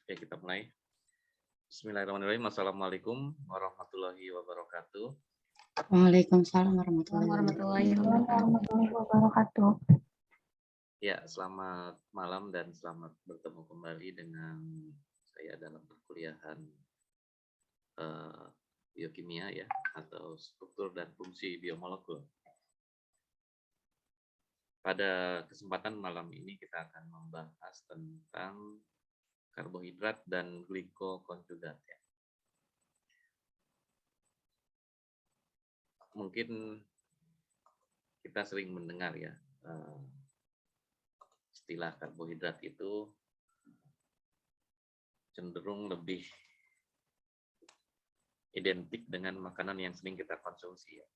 Oke, kita mulai. Bismillahirrahmanirrahim. Assalamualaikum warahmatullahi wabarakatuh. Waalaikumsalam warahmatullahi wabarakatuh. Ya, selamat malam dan selamat bertemu kembali dengan saya dalam perkuliahan biokimia ya, atau struktur dan fungsi biomolekul. Pada kesempatan malam ini kita akan membahas tentang karbohidrat dan glikokonjugat ya. Mungkin kita sering mendengar ya istilah karbohidrat itu cenderung lebih identik dengan makanan yang sering kita konsumsi ya.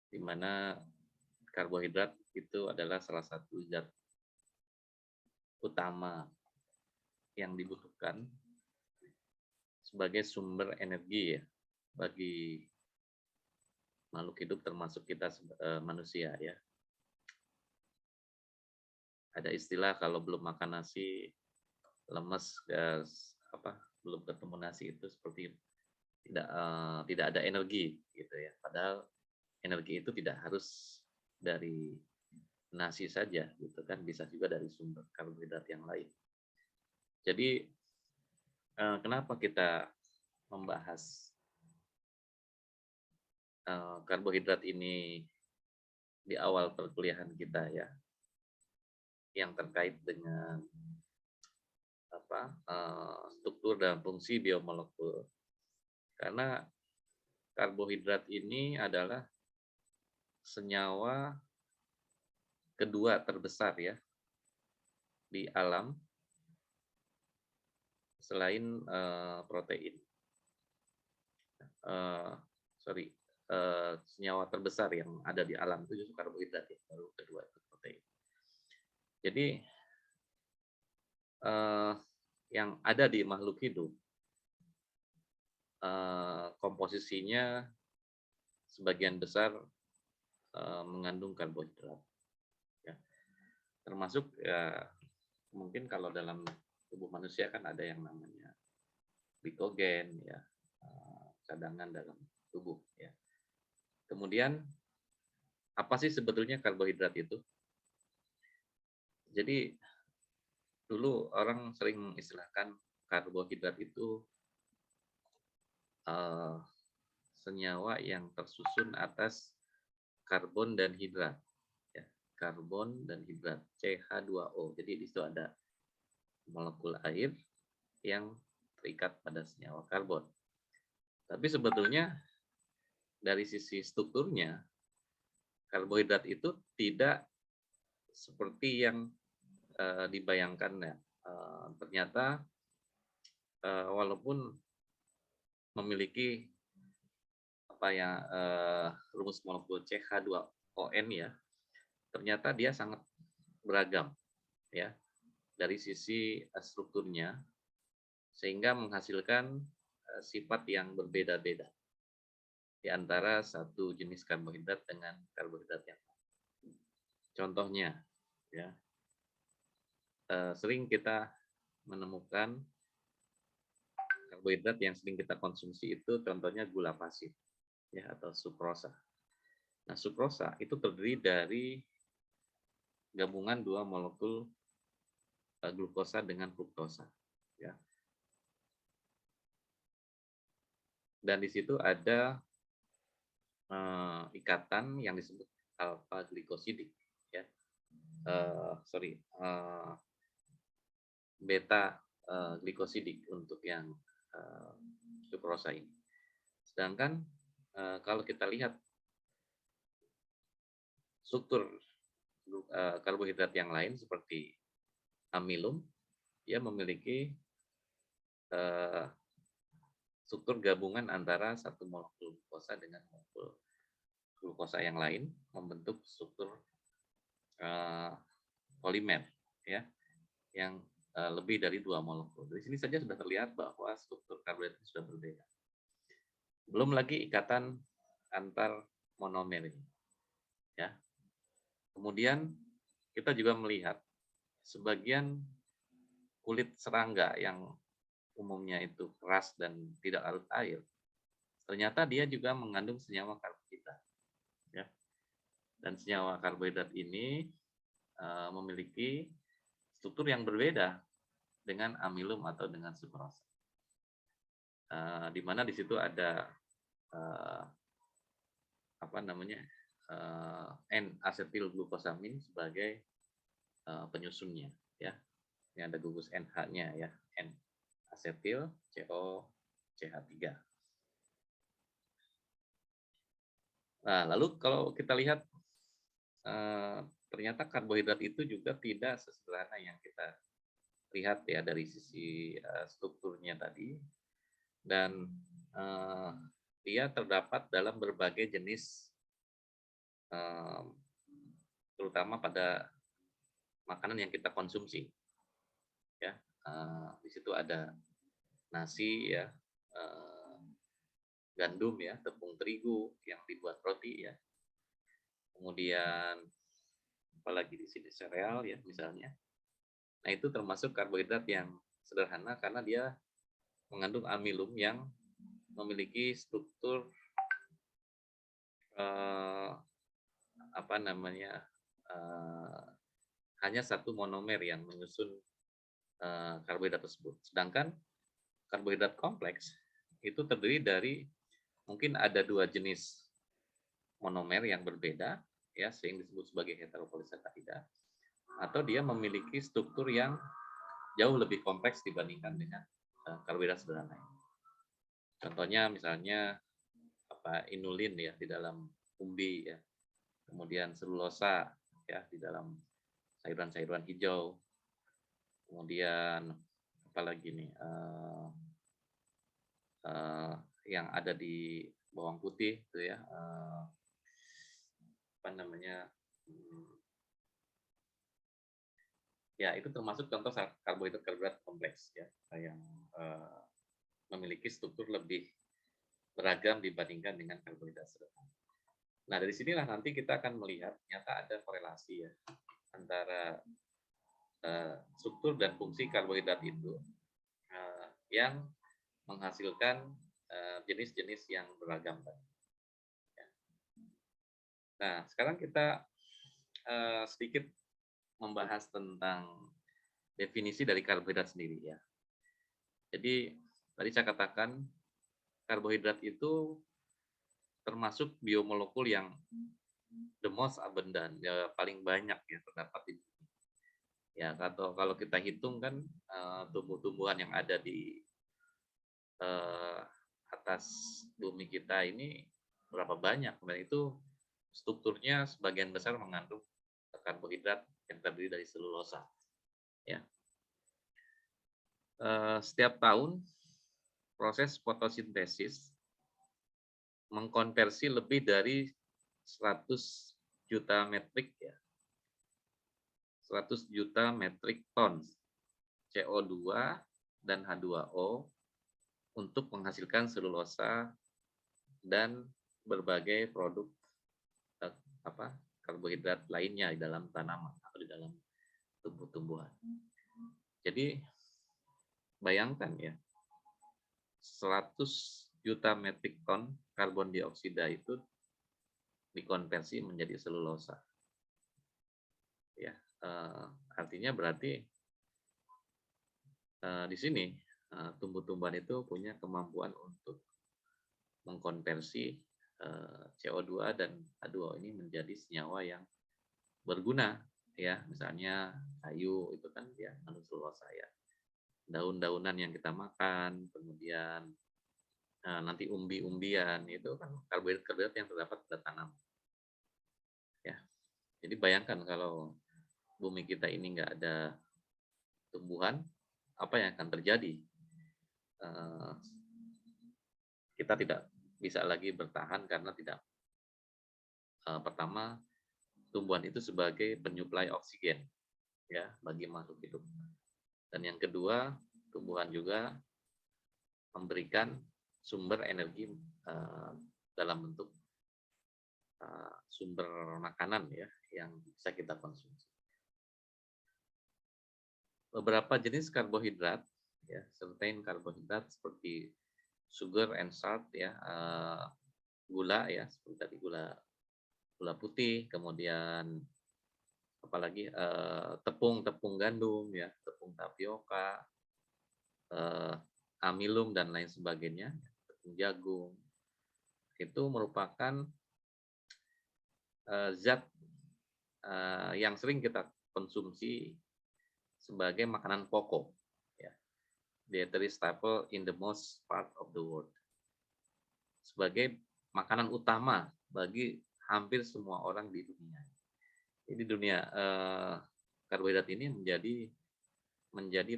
Di mana karbohidrat itu adalah salah satu zat utama yang dibutuhkan sebagai sumber energi ya bagi makhluk hidup termasuk kita manusia ya. Ada istilah kalau belum makan nasi lemes, belum ketemu nasi itu seperti tidak ada energi gitu ya. Padahal energi itu tidak harus dari nasi saja gitu kan, bisa juga dari sumber karbohidrat yang lain. Jadi kenapa kita membahas karbohidrat ini di awal perkuliahan kita ya, yang terkait dengan struktur dan fungsi biomolekul. Karena karbohidrat ini adalah senyawa kedua terbesar ya di alam selain protein. Senyawa terbesar yang ada di alam itu justru karbohidrat ya, baru kedua itu protein. Jadi yang ada di makhluk hidup komposisinya sebagian besar mengandung karbohidrat. Ya. Termasuk ya, mungkin kalau dalam tubuh manusia kan ada yang namanya glikogen ya, cadangan dalam tubuh ya. Kemudian apa sih sebetulnya karbohidrat itu? Jadi dulu orang sering mengistilahkan karbohidrat itu senyawa yang tersusun atas karbon dan hidrat ya. Karbon dan hidrat CH2O. Jadi di situ ada molekul air yang terikat pada senyawa karbon. Tapi sebetulnya dari sisi strukturnya karbohidrat itu tidak seperti yang dibayangkan ya. Ternyata walaupun memiliki rumus molekul CH2ON ya, ternyata dia sangat beragam ya dari sisi strukturnya, sehingga menghasilkan sifat yang berbeda-beda di antara satu jenis karbohidrat dengan karbohidrat yang lain. Contohnya ya, sering kita menemukan karbohidrat yang sering kita konsumsi itu contohnya gula pasir ya, atau sukrosa. Nah, sukrosa itu terdiri dari gabungan dua molekul glukosa dengan fruktosa ya. Dan di situ ada ikatan yang disebut alfa glikosidik ya. Beta glikosidik untuk yang sukrosa ini. Sedangkan kalau kita lihat struktur karbohidrat yang lain seperti amilum, dia memiliki struktur gabungan antara satu molekul glukosa dengan molekul glukosa yang lain membentuk struktur polimer ya, yang lebih dari dua molekul. Dari sini saja sudah terlihat bahwa struktur karbohidrat sudah berbeda. Belum lagi ikatan antar monomer ini ya. Kemudian kita juga melihat sebagian kulit serangga yang umumnya itu keras dan tidak larut air, ternyata dia juga mengandung senyawa karbohidrat. Ya. Dan senyawa karbohidrat ini memiliki struktur yang berbeda dengan amilum atau dengan sukrosa. Di mana di situ ada N-asetilglukosamin sebagai penyusunnya, ya. Ini ada gugus NH-nya, ya, N-asetil COCH3. Nah, lalu kalau kita lihat ternyata karbohidrat itu juga tidak sesederhana yang kita lihat, ya, dari sisi strukturnya tadi, dan dia terdapat dalam berbagai jenis, terutama pada makanan yang kita konsumsi, ya. Di situ ada nasi, ya, gandum, ya, tepung terigu yang dibuat roti, ya. Kemudian apalagi di sini sereal, ya, misalnya. Nah, itu termasuk karbohidrat yang sederhana karena dia mengandung amilum yang memiliki struktur hanya satu monomer yang menyusun karbohidrat tersebut. Sedangkan karbohidrat kompleks itu terdiri dari mungkin ada 2 jenis monomer yang berbeda, ya, sehingga disebut sebagai heteropolisakarida, atau dia memiliki struktur yang jauh lebih kompleks dibandingkan dengan karbohidrat sederhana. Contohnya misalnya inulin, ya, di dalam umbi, ya. Kemudian selulosa, ya, di dalam sayuran-sayuran hijau. Kemudian apalagi nih yang ada di bawang putih, itu, ya, ya, itu termasuk contoh karbohidrat kompleks, ya, yang memiliki struktur lebih beragam dibandingkan dengan karbohidrat sederhana. Nah, dari sinilah nanti kita akan melihat ternyata ada korelasi, ya, antara struktur dan fungsi karbohidrat itu yang menghasilkan jenis-jenis yang beragam tadi. Ya. Nah, sekarang kita sedikit membahas tentang definisi dari karbohidrat sendiri, ya. Jadi tadi saya katakan karbohidrat itu termasuk biomolekul yang the most abundant, ya, paling banyak, ya, terdapat di bumi. Ya, kalau kita hitung kan tumbuh-tumbuhan yang ada di atas bumi kita ini berapa banyak, dan itu strukturnya sebagian besar mengandung karbohidrat yang terdiri dari selulosa, ya. Setiap tahun proses fotosintesis mengkonversi lebih dari 100 juta metrik, ya, 100 juta metrik ton CO2 dan H2O untuk menghasilkan selulosa dan berbagai produk karbohidrat lainnya di dalam tanaman atau di dalam tumbuh-tumbuhan. Jadi bayangkan, ya, 100 juta metrik ton karbon dioksida itu dikonversi menjadi selulosa. Ya, artinya berarti di sini tumbuh-tumbuhan itu punya kemampuan untuk mengkonversi CO2 dan H2O ini menjadi senyawa yang berguna, ya. Misalnya kayu itu kan dia mengandung selulosa, ya. Daun-daunan yang kita makan, kemudian nanti umbi-umbian itu kan karbohidrat yang terdapat pada tanaman. Ya. Jadi bayangkan kalau bumi kita ini nggak ada tumbuhan, apa yang akan terjadi? Kita tidak bisa lagi bertahan karena tidak, pertama, tumbuhan itu sebagai penyuplai oksigen, ya, bagi makhluk hidup. Dan yang kedua, tumbuhan juga memberikan sumber energi dalam bentuk sumber makanan, ya, yang bisa kita konsumsi. beberapa jenis karbohidrat, ya, certain karbohidrat seperti sugar and salt, ya, gula, ya, seperti tadi gula gula putih, kemudian apalagi tepung gandum, ya, tepung tapioka, amilum dan lain sebagainya, tepung jagung, itu merupakan zat yang sering kita konsumsi sebagai makanan pokok, ya, dietary staple in the most part of the world, sebagai makanan utama bagi hampir semua orang di dunia. Jadi dunia karbohidrat ini menjadi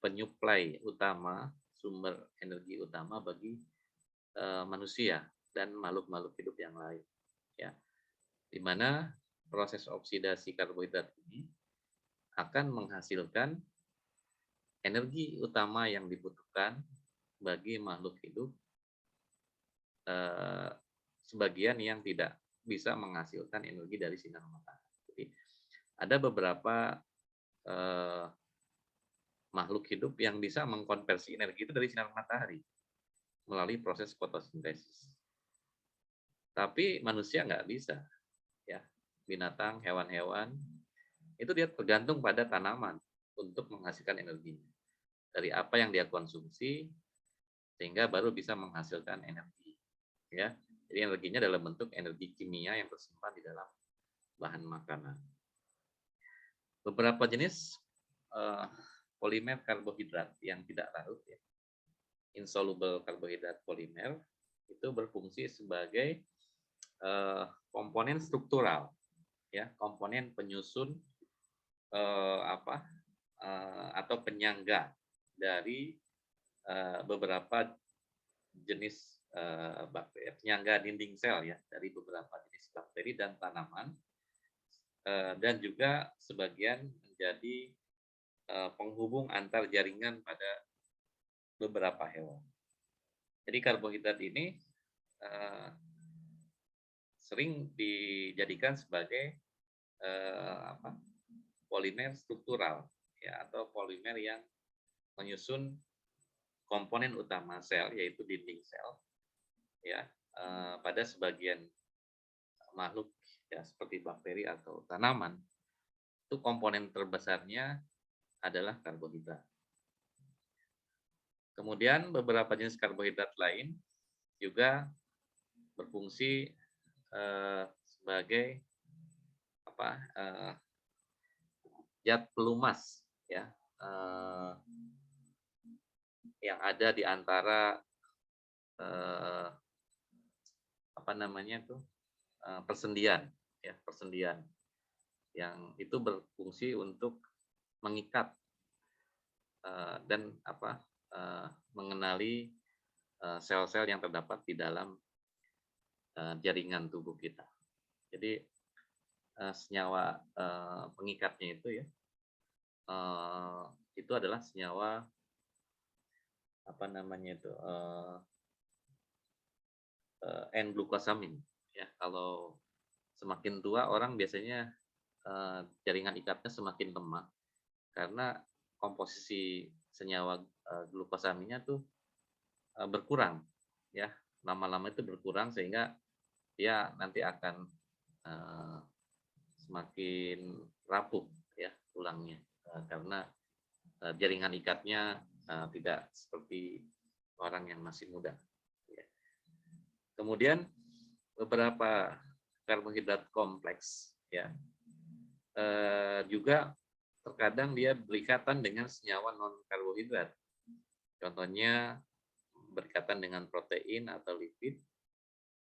penyuplai utama, sumber energi utama bagi manusia dan makhluk-makhluk hidup yang lain, ya, di mana proses oksidasi karbohidrat ini akan menghasilkan energi utama yang dibutuhkan bagi makhluk hidup, sebagian yang tidak bisa menghasilkan energi dari sinar matahari. Jadi ada beberapa makhluk hidup yang bisa mengkonversi energi itu dari sinar matahari melalui proses fotosintesis. Tapi manusia nggak bisa, ya. Binatang, hewan-hewan itu dia tergantung pada tanaman untuk menghasilkan energinya dari apa yang dia konsumsi, sehingga baru bisa menghasilkan energi, ya. Jadi energinya dalam bentuk energi kimia yang tersimpan di dalam bahan makanan. Beberapa jenis polimer karbohidrat yang tidak larut, ya, insoluble karbohidrat polimer, itu berfungsi sebagai komponen struktural, ya, komponen penyusun atau penyangga dari beberapa jenis bakteri, penyangga dinding sel, ya, dari beberapa jenis bakteri dan tanaman, dan juga sebagian menjadi penghubung antar jaringan pada beberapa hewan. Jadi karbohidrat ini sering dijadikan sebagai polimer struktural, ya, atau polimer yang menyusun komponen utama sel, yaitu dinding sel, ya, pada sebagian makhluk, ya, seperti bakteri atau tanaman, itu komponen terbesarnya adalah karbohidrat. Kemudian beberapa jenis karbohidrat lain juga berfungsi sebagai zat pelumas, ya, yang ada di antara persendian, ya, persendian yang itu berfungsi untuk mengikat dan mengenali sel-sel yang terdapat di dalam jaringan tubuh kita. Jadi senyawa pengikatnya itu adalah senyawa N-glukosamin, ya. Kalau semakin tua orang biasanya jaringan ikatnya semakin lemah karena komposisi senyawa glukosaminnya tuh berkurang, ya, lama-lama itu berkurang sehingga dia nanti akan semakin rapuh, ya, tulangnya karena jaringan ikatnya tidak seperti orang yang masih muda, ya. Kemudian beberapa karbohidrat kompleks, ya, juga terkadang dia berikatan dengan senyawa non karbohidrat. Contohnya berikatan dengan protein atau lipid,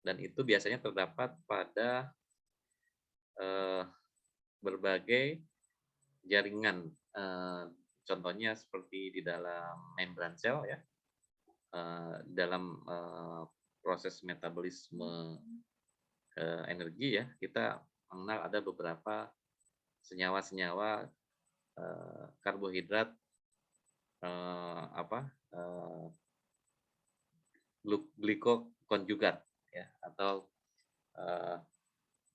dan itu biasanya terdapat pada berbagai jaringan, contohnya seperti di dalam membran sel, ya, dalam proses metabolisme energi, ya, kita mengenal ada beberapa senyawa-senyawa karbohidrat glikokonjugat, ya, atau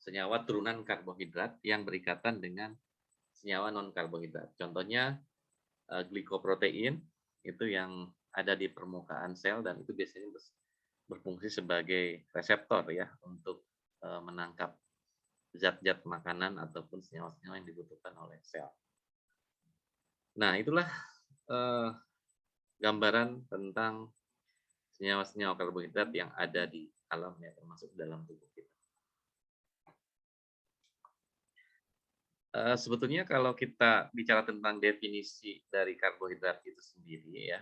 senyawa turunan karbohidrat yang berikatan dengan senyawa non karbohidrat. Contohnya glikoprotein itu yang ada di permukaan sel dan itu biasanya berfungsi sebagai reseptor ya untuk menangkap zat-zat makanan ataupun senyawa-senyawa yang dibutuhkan oleh sel. Nah, itulah gambaran tentang senyawa-senyawa karbohidrat yang ada di alam ya, termasuk dalam tubuh kita. Sebetulnya kalau kita bicara tentang definisi dari karbohidrat itu sendiri ya,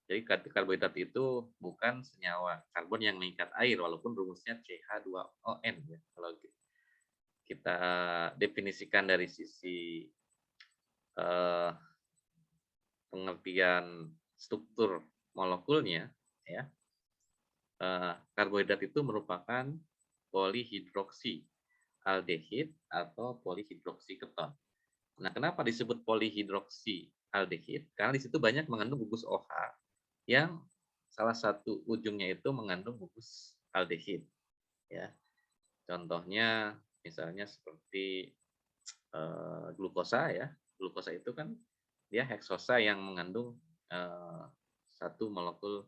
jadi karbohidrat itu bukan senyawa karbon yang mengikat air, walaupun rumusnya CH2ON ya. Kalau kita definisikan dari sisi pengertian struktur molekulnya, ya, karbohidrat itu merupakan polihidroksi aldehid atau polihidroksi keton. Nah, kenapa disebut polihidroksi aldehid? Karena di situ banyak mengandung gugus OH yang salah satu ujungnya itu mengandung gugus aldehid. Ya, contohnya misalnya seperti glukosa ya. Glukosa itu kan dia heksosa yang mengandung satu molekul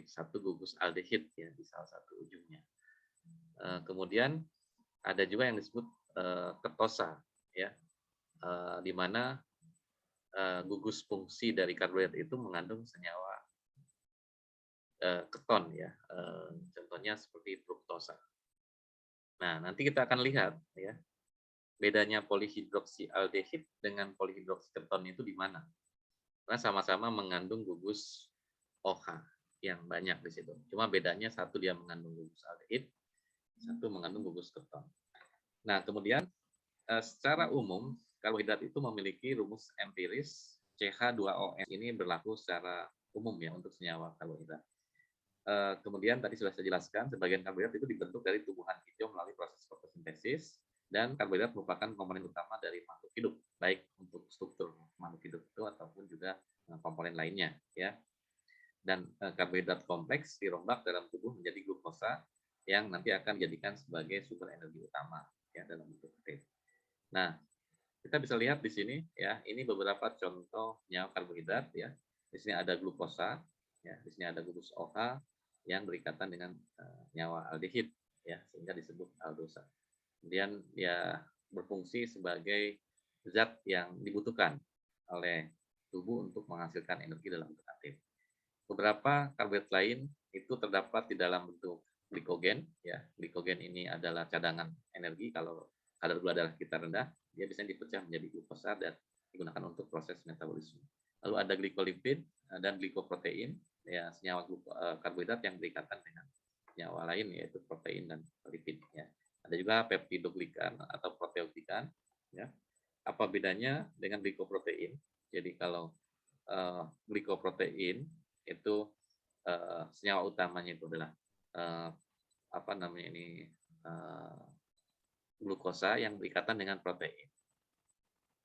satu gugus aldehid ya di salah satu ujungnya. Kemudian ada juga yang disebut ketosa ya, di mana gugus fungsi dari karbohidrat itu mengandung senyawa keton ya, contohnya seperti fruktosa. Nah, nanti kita akan lihat ya bedanya polihidroksialdehid dengan polihidroksiketon itu di mana. Karena sama-sama mengandung gugus OH yang banyak di situ. Cuma bedanya satu dia mengandung gugus aldehid, satu mengandung gugus keton. Nah, kemudian secara umum karbohidrat itu memiliki rumus empiris CH2ON. Ini berlaku secara umum ya untuk senyawa karbohidrat. Kemudian tadi sudah saya jelaskan, sebagian karbohidrat itu dibentuk dari tumbuhan hijau melalui proses fotosintesis, dan karbohidrat merupakan komponen utama dari makhluk hidup, baik untuk struktur makhluk hidup itu ataupun juga komponen lainnya ya. Dan karbohidrat kompleks dirombak dalam tubuh menjadi glukosa yang nanti akan dijadikan sebagai sumber energi utama ya dalam bentuk protein. Nah, kita bisa lihat di sini ya, ini beberapa contoh senyawa karbohidrat ya. Di sini ada glukosa ya, di sini ada gugus OH yang berikatan dengan senyawa aldehid ya, sehingga disebut aldosa. Kemudian dia berfungsi sebagai zat yang dibutuhkan oleh tubuh untuk menghasilkan energi dalam bentuk aktif. Beberapa karbohidrat lain itu terdapat di dalam bentuk glikogen ya. Glikogen ini adalah cadangan energi kalau kadar gula darah kita rendah, dia bisa dipecah menjadi glukosa dan digunakan untuk proses metabolisme. Lalu ada glikolipid dan glikoprotein ya, senyawa karbohidrat yang berikatan dengan senyawa lain yaitu protein dan lipid ya. Ada juga peptidoglikan atau proteoglikan ya. Apa bedanya dengan glikoprotein? Jadi kalau glikoprotein itu senyawa utamanya itu adalah glukosa yang berikatan dengan protein.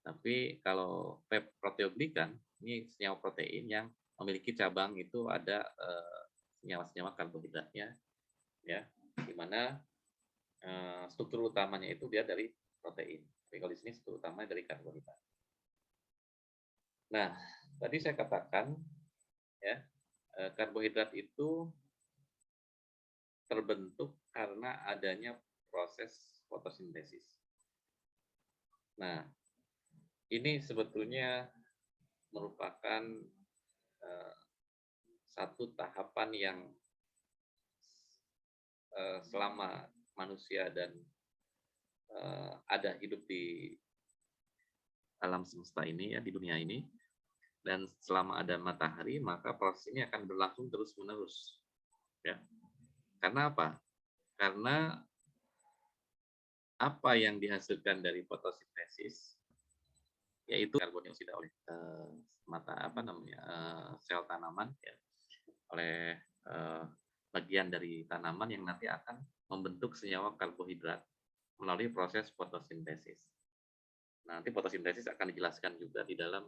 Tapi kalau proteoglikan ini senyawa protein yang memiliki cabang itu ada senyawa-senyawa karbohidratnya ya, di mana struktur utamanya itu dia dari protein. Tapi kalau di sini struktur utamanya dari karbohidrat. Nah, tadi saya katakan ya, karbohidrat itu terbentuk karena adanya proses fotosintesis. Nah, ini sebetulnya merupakan satu tahapan yang selama manusia dan ada hidup di alam semesta ini ya, di dunia ini, dan selama ada matahari maka proses ini akan berlangsung terus-menerus ya. Karena apa? Karena apa yang dihasilkan dari fotosintesis yaitu karbon dioksida oleh sel tanaman ya, oleh bagian dari tanaman yang nanti akan membentuk senyawa karbohidrat melalui proses fotosintesis. Nanti fotosintesis akan dijelaskan juga di dalam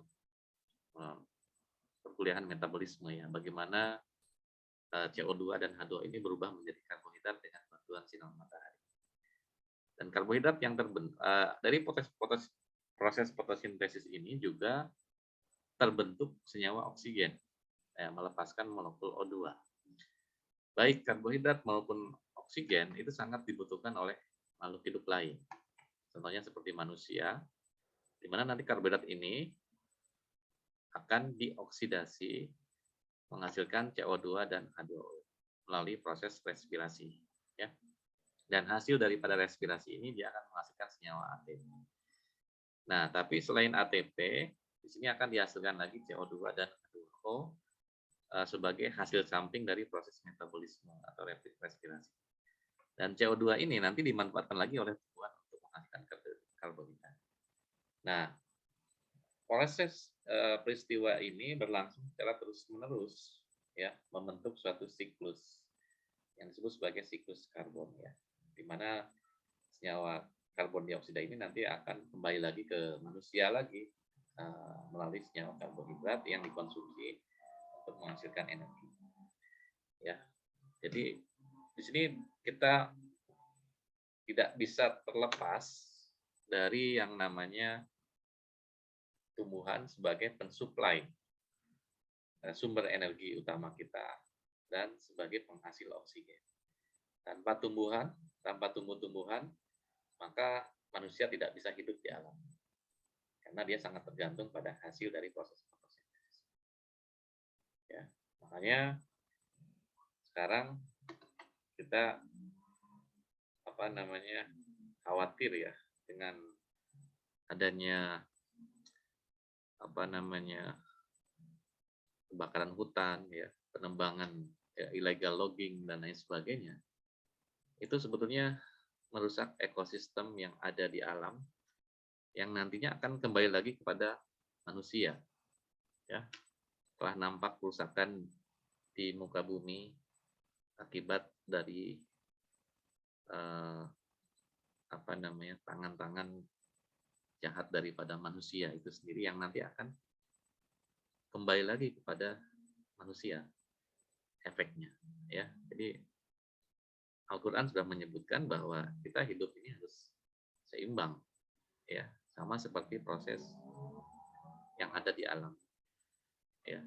perkuliahan metabolisme ya, bagaimana CO2 dan H2O ini berubah menjadi karbohidrat dengan bantuan sinar matahari. Dan karbohidrat yang terbentuk dari proses fotosintesis ini juga terbentuk senyawa oksigen, melepaskan molekul O2. Baik karbohidrat maupun oksigen itu sangat dibutuhkan oleh makhluk hidup lain. Contohnya seperti manusia, di mana nanti karbohidrat ini akan dioksidasi menghasilkan CO2 dan H2O melalui proses respirasi, ya. Dan hasil daripada respirasi ini dia akan menghasilkan senyawa ATP. Nah, tapi selain ATP, di sini akan dihasilkan lagi CO2 dan H2O sebagai hasil samping dari proses metabolisme atau respirasi. Dan CO2 ini nanti dimanfaatkan lagi oleh tubuh untuk menghasilkan karbohidrat. Nah, proses peristiwa ini berlangsung secara terus-menerus, ya, membentuk suatu siklus yang disebut sebagai siklus karbon, ya, di mana senyawa karbon dioksida ini nanti akan kembali lagi ke manusia lagi melalui senyawa karbohidrat yang dikonsumsi untuk menghasilkan energi. Ya, jadi di sini kita tidak bisa terlepas dari yang namanya tumbuhan sebagai pensuplai sumber energi utama kita dan sebagai penghasil oksigen. Tanpa tumbuh-tumbuhan, maka manusia tidak bisa hidup di alam. Karena dia sangat tergantung pada hasil dari proses fotosintesis. Ya, makanya sekarang kita khawatir ya dengan adanya kebakaran hutan, ya, penebangan, ya, illegal logging dan lain sebagainya. Itu sebetulnya merusak ekosistem yang ada di alam yang nantinya akan kembali lagi kepada manusia, ya. Telah nampak kerusakan di muka bumi akibat dari tangan-tangan jahat daripada manusia itu sendiri yang nanti akan kembali lagi kepada manusia efeknya, ya. Jadi Al-Quran sudah menyebutkan bahwa kita hidup ini harus seimbang, ya, sama seperti proses yang ada di alam, ya.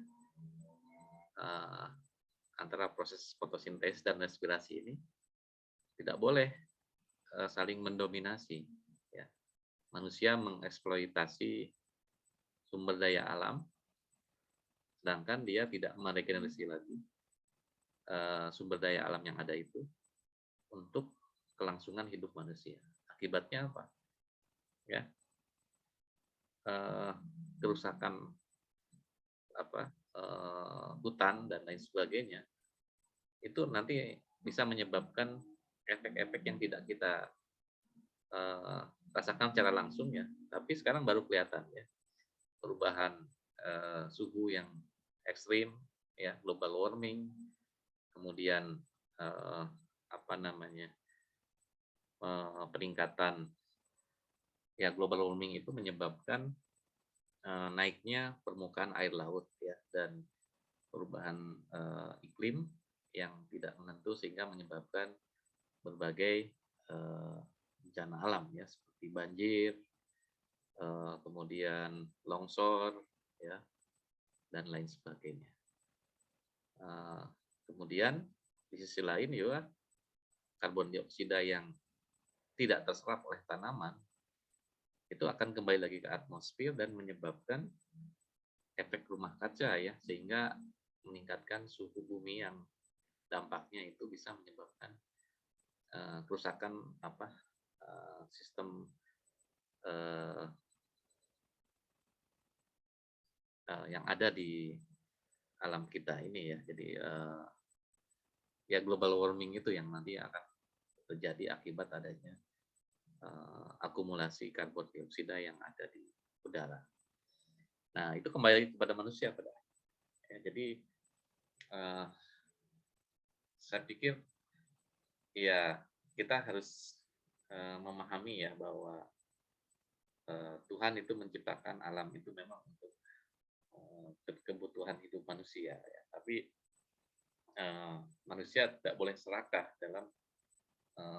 Antara proses fotosintesis dan respirasi ini tidak boleh saling mendominasi, ya. Manusia mengeksploitasi sumber daya alam, sedangkan dia tidak meregenerasi lagi sumber daya alam yang ada itu untuk kelangsungan hidup manusia. Akibatnya apa? Ya, kerusakan hutan dan lain sebagainya itu nanti bisa menyebabkan efek-efek yang tidak kita rasakan secara langsung, ya, tapi sekarang baru kelihatan, ya, perubahan suhu yang ekstrim, ya, global warming, kemudian peningkatan, ya, global warming itu menyebabkan naiknya permukaan air laut, ya, dan perubahan iklim yang tidak menentu sehingga menyebabkan berbagai bencana alam, ya, seperti banjir, kemudian longsor, ya, dan lain sebagainya. Kemudian di sisi lain juga karbon dioksida yang tidak terserap oleh tanaman itu akan kembali lagi ke atmosfer dan menyebabkan efek rumah kaca, ya, sehingga meningkatkan suhu bumi yang dampaknya itu bisa menyebabkan kerusakan sistem yang ada di alam kita ini, ya. Jadi ya, global warming itu yang nanti akan terjadi akibat adanya akumulasi karbon dioksida yang ada di udara. Nah, itu kembali kepada manusia, ya. Jadi saya pikir, ya, kita harus memahami, ya, bahwa Tuhan itu menciptakan alam itu memang untuk kebutuhan hidup manusia, ya. Tapi manusia tidak boleh serakah dalam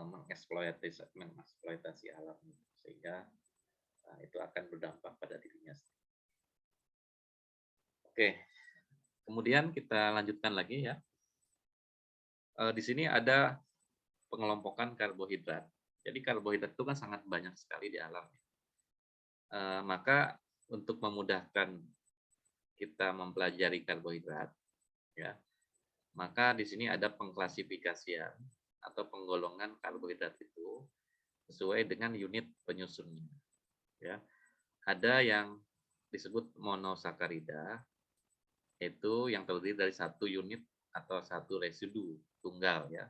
mengeksploitasi alam, sehingga itu akan berdampak pada dirinya sendiri. Oke, kemudian kita lanjutkan lagi ya. Di sini ada pengelompokan karbohidrat. Jadi karbohidrat itu kan sangat banyak sekali di alam. Maka untuk memudahkan kita mempelajari karbohidrat, ya, maka di sini ada pengklasifikasian atau penggolongan karbohidrat itu sesuai dengan unit penyusunnya. Ya, ada yang disebut monosakarida, itu yang terdiri dari satu unit atau satu residu tunggal, ya,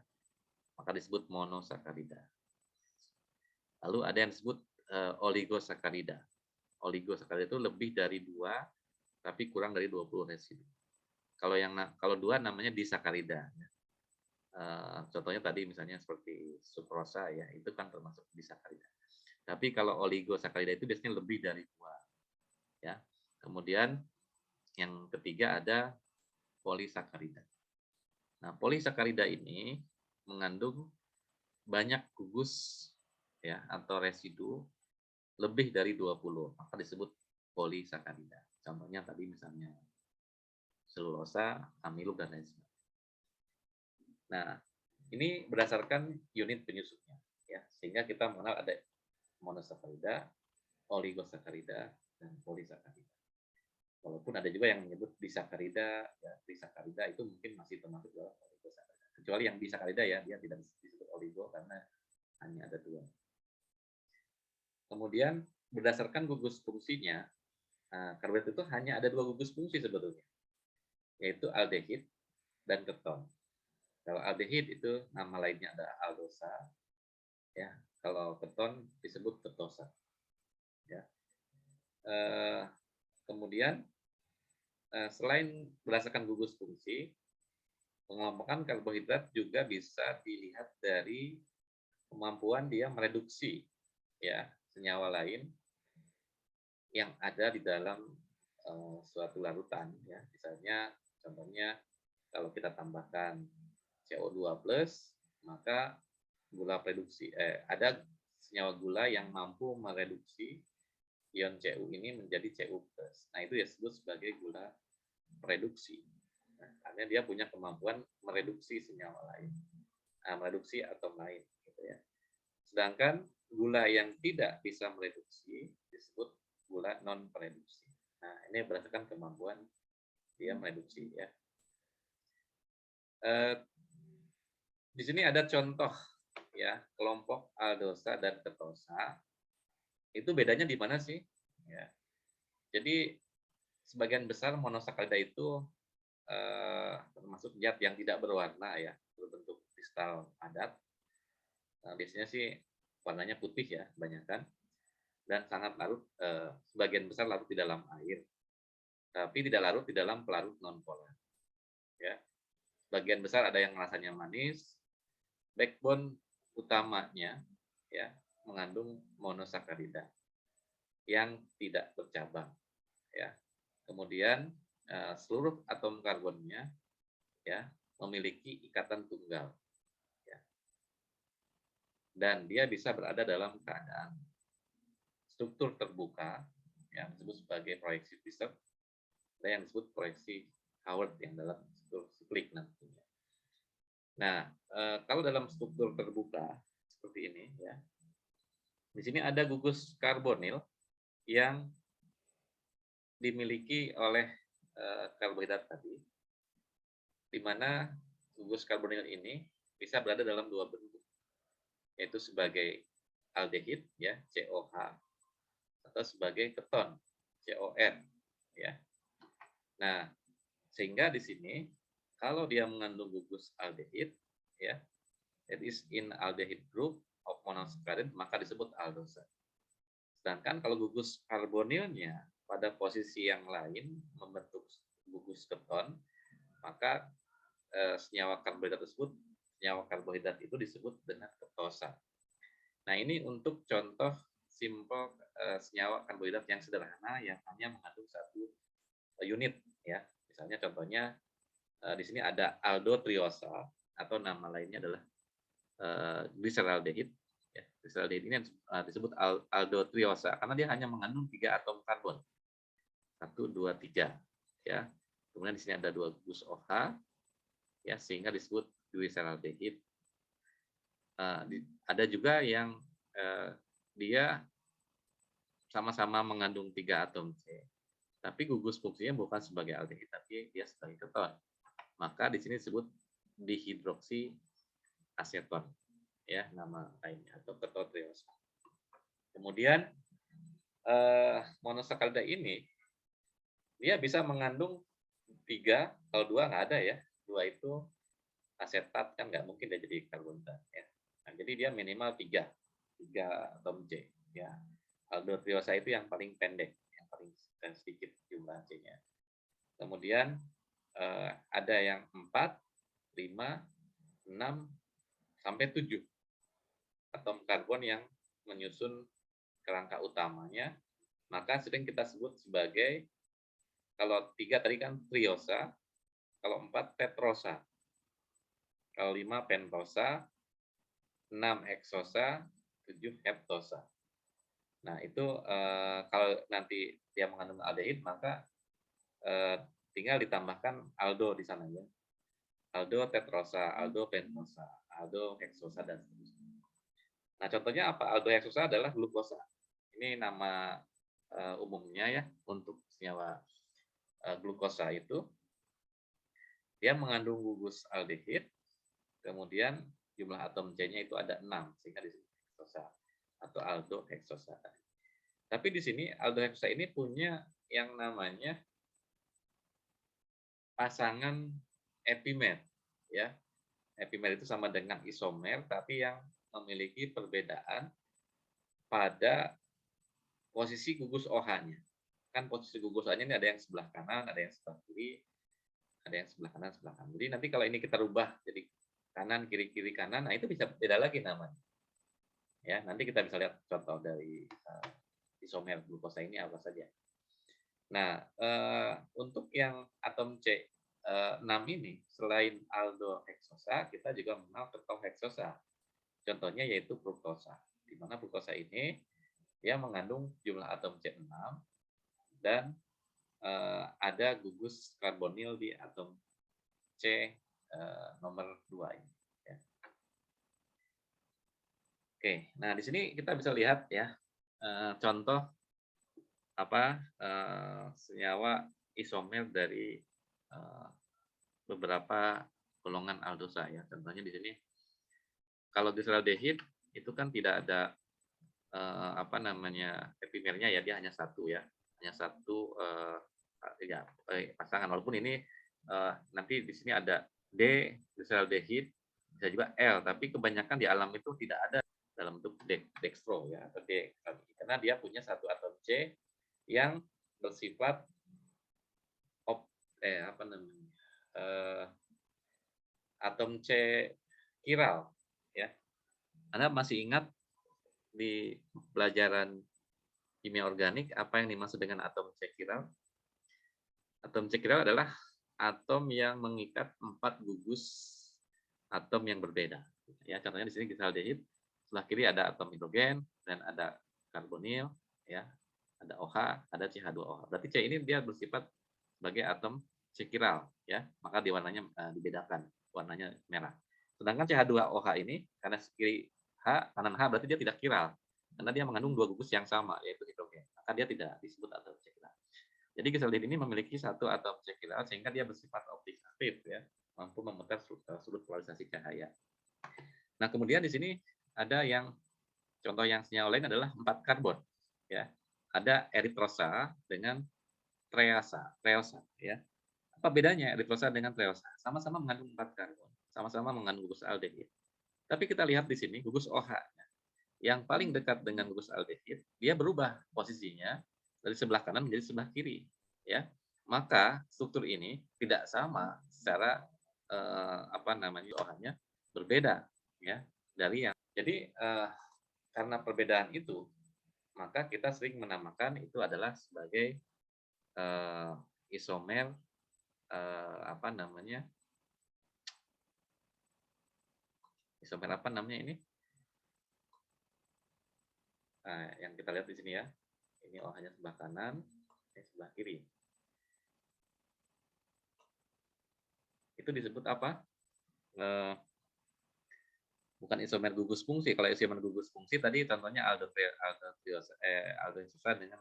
maka disebut monosakarida. Lalu ada yang disebut oligosakarida. Oligosakarida itu lebih dari 2 tapi kurang dari 20 residu. Kalau 2 namanya disakarida. Contohnya tadi misalnya seperti sukrosa, ya, itu kan termasuk disakarida. Tapi kalau oligosakarida itu biasanya lebih dari 2. Ya. Kemudian yang ketiga ada polisakarida. Nah, polisakarida ini mengandung banyak gugus, ya, atau residu lebih dari 20, maka disebut polisakarida. Contohnya tadi misalnya selulosa, amilum, dan lain sebagainya. Nah, ini berdasarkan unit penyusunnya, ya, sehingga kita mengenal ada monosakarida, oligosakarida, dan polisakarida. Walaupun ada juga yang menyebut disakarida, ya, disakarida itu mungkin masih termasuk dalam oligosakarida. Kecuali yang disakarida, ya, dia tidak disebut oligo karena hanya ada 2. Kemudian berdasarkan gugus fungsinya, karbohidrat itu hanya ada 2 gugus fungsi sebetulnya, yaitu aldehid dan keton. Kalau aldehid itu nama lainnya ada aldosa, ya. Kalau keton disebut ketosa, ya. Kemudian selain berdasarkan gugus fungsi, pengelompokan karbohidrat juga bisa dilihat dari kemampuan dia mereduksi, ya, senyawa lain yang ada di dalam suatu larutan, ya. Misalnya contohnya kalau kita tambahkan CO2+, maka gula reduksi ada senyawa gula yang mampu mereduksi ion Cu ini menjadi Cu+. Nah, itu disebut sebagai gula reduksi. Nah, karena dia punya kemampuan mereduksi senyawa lain, mereduksi atom lain, gitu ya. Sedangkan gula yang tidak bisa mereduksi disebut gula non pereduksi. Nah, ini berdasarkan kemampuan dia mereduksi, ya. Di sini ada contoh, ya, kelompok aldosa dan ketosa. Itu bedanya di mana sih? Ya. Jadi sebagian besar monosakarida itu termasuk zat yang tidak berwarna, ya, berbentuk kristal padat. Biasanya sih warnanya putih, ya, kebanyakan, dan sangat larut, sebagian besar larut di dalam air, tapi tidak larut di dalam pelarut nonpolar, ya. Sebagian besar ada yang rasanya manis. Backbone utamanya, ya, mengandung monosakarida yang tidak bercabang, ya. Kemudian seluruh atom karbonnya, ya, memiliki ikatan tunggal, ya. Dan dia bisa berada dalam keadaan struktur terbuka yang disebut sebagai proyeksi Fischer, dan yang disebut proyeksi Howard yang dalam struktur siklik nantinya. Nah, kalau dalam struktur terbuka seperti ini, ya, di sini ada gugus karbonil yang dimiliki oleh karbohidrat tadi, di mana gugus karbonil ini bisa berada dalam 2 bentuk, yaitu sebagai aldehid, ya, COH, atau sebagai keton, CON, ya. Nah, sehingga di sini kalau dia mengandung gugus aldehid, ya, that is in aldehyde group of monosaccharide, maka disebut aldosa. Sedangkan kalau gugus karbonilnya pada posisi yang lain membentuk gugus keton, maka senyawa karbohidrat itu disebut dengan ketosa. Nah, ini untuk contoh simpel senyawa karbohidrat yang sederhana yang hanya mengandung 1 unit, ya. Misalnya contohnya di sini ada aldotriosa, atau nama lainnya adalah glyceraldehyde, ya. Glyceraldehyde ini disebut aldotriosa karena dia hanya mengandung 3 atom karbon, 1, 2, 3. ya. Kemudian di sini ada 2 gugus OH, ya, sehingga disebut diuresilaldehid. Ada juga yang dia sama-sama mengandung 3 atom C, tapi gugus fungsinya bukan sebagai aldehid, tapi dia sebagai keton. Maka di sini disebut dihidroksi aseton, ya, nama lainnya, atau ketotriosa. Kemudian monosakarida ini dia bisa mengandung 3, kalau 2 nggak ada ya, 2 itu asetat, kan nggak mungkin dia jadi karbonat ya. Nah, jadi dia minimal 3 atom C ya. Aldotriosa itu yang paling pendek, yang paling sedikit jumlah C-nya. Kemudian ada yang 4, 5, 6 sampai 7 atom karbon yang menyusun kerangka utamanya, maka sering kita sebut sebagai, kalau 3 tadi kan triosa, kalau 4 tetrosa, kalau 5 pentosa, 6 heksosa, 7 heptosa. Nah, itu kalau nanti dia mengandung aldehid, maka tinggal ditambahkan aldo di sana ya. Aldo tetrosa, aldo pentosa, aldo heksosa, dan seterusnya. Nah, contohnya apa? Aldo heksosa adalah glukosa. Ini nama umumnya ya untuk senyawa glukosa itu. Dia mengandung gugus aldehid, kemudian jumlah atom C-nya itu ada 6, sehingga disebut heksosa atau aldo heksosa. Tapi di sini aldo heksosa ini punya yang namanya pasangan epimer, ya. Epimer itu sama dengan isomer, tapi yang memiliki perbedaan pada posisi gugus OH-nya. Kan posisi gugus OH-nya ini ada yang sebelah kanan, ada yang sebelah kiri, ada yang sebelah kanan, sebelah kanan. Jadi nanti kalau ini kita rubah jadi kanan, kiri, kiri, kanan, nah itu bisa beda lagi namanya. Ya, nanti kita bisa lihat contoh dari isomer glukosa ini apa saja. Nah, untuk yang atom C6 ini, selain aldo heksosa, kita juga mengenal keton heksosa. Contohnya yaitu fruktosa. Di mana fruktosa ini dia mengandung jumlah atom C6 dan ada gugus karbonil di atom C nomor 2 ini. Ya. Oke, nah di sini kita bisa lihat ya contoh senyawa isomer dari beberapa golongan aldosa ya. Contohnya di sini kalau diuresilaldehid itu kan tidak ada epimernya ya, dia hanya satu ya, hanya satu pasangan. Walaupun ini nanti di sini ada D diuresilaldehid, bisa juga L, tapi kebanyakan di alam itu tidak ada dalam bentuk dextro ya, atau D, karena dia punya satu atom C yang bersifat atom C kiral ya. Anda masih ingat di pelajaran kimia organik apa yang dimaksud dengan atom C kiral? Atom C kiral adalah atom yang mengikat 4 gugus atom yang berbeda. Ya, contohnya di sini diuresilaldehid, sebelah kiri ada atom hidrogen dan ada karbonil, ya, ada OH, ada CH2OH. Berarti C ini dia bersifat sebagai atom C kiral, ya, maka diwarnanya dibedakan, warnanya merah. Sedangkan CH2OH ini karena kiri H, kanan H, berarti dia tidak kiral, karena dia mengandung 2 gugus yang sama, yaitu hidrogen. Maka dia tidak disebut atom C kiral. Jadi diuresilaldehid ini memiliki satu atom C kiral sehingga dia bersifat optik aktif, ya, mampu memutar sudut polarisasi cahaya. Nah, kemudian di sini ada yang contoh yang senyawa lain adalah 4 karbon, ya. Ada eritrosa dengan treosa, ya. Apa bedanya eritrosa dengan treosa? Sama-sama mengandung 4 karbon, sama-sama mengandung gugus aldehid. Tapi kita lihat di sini gugus OH-nya. Yang paling dekat dengan gugus aldehid, dia berubah posisinya dari sebelah kanan menjadi sebelah kiri, ya. Maka struktur ini tidak sama secara OH-nya berbeda, ya, dari yang. Jadi karena perbedaan itu, maka kita sering menamakan itu adalah sebagai isomer isomer ini? Nah, yang kita lihat di sini ya, ini OH-nya sebelah kanan, ini sebelah kiri. itu disebut apa? Bukan isomer gugus fungsi. Kalau isomer gugus fungsi tadi contohnya aldeheksosa dengan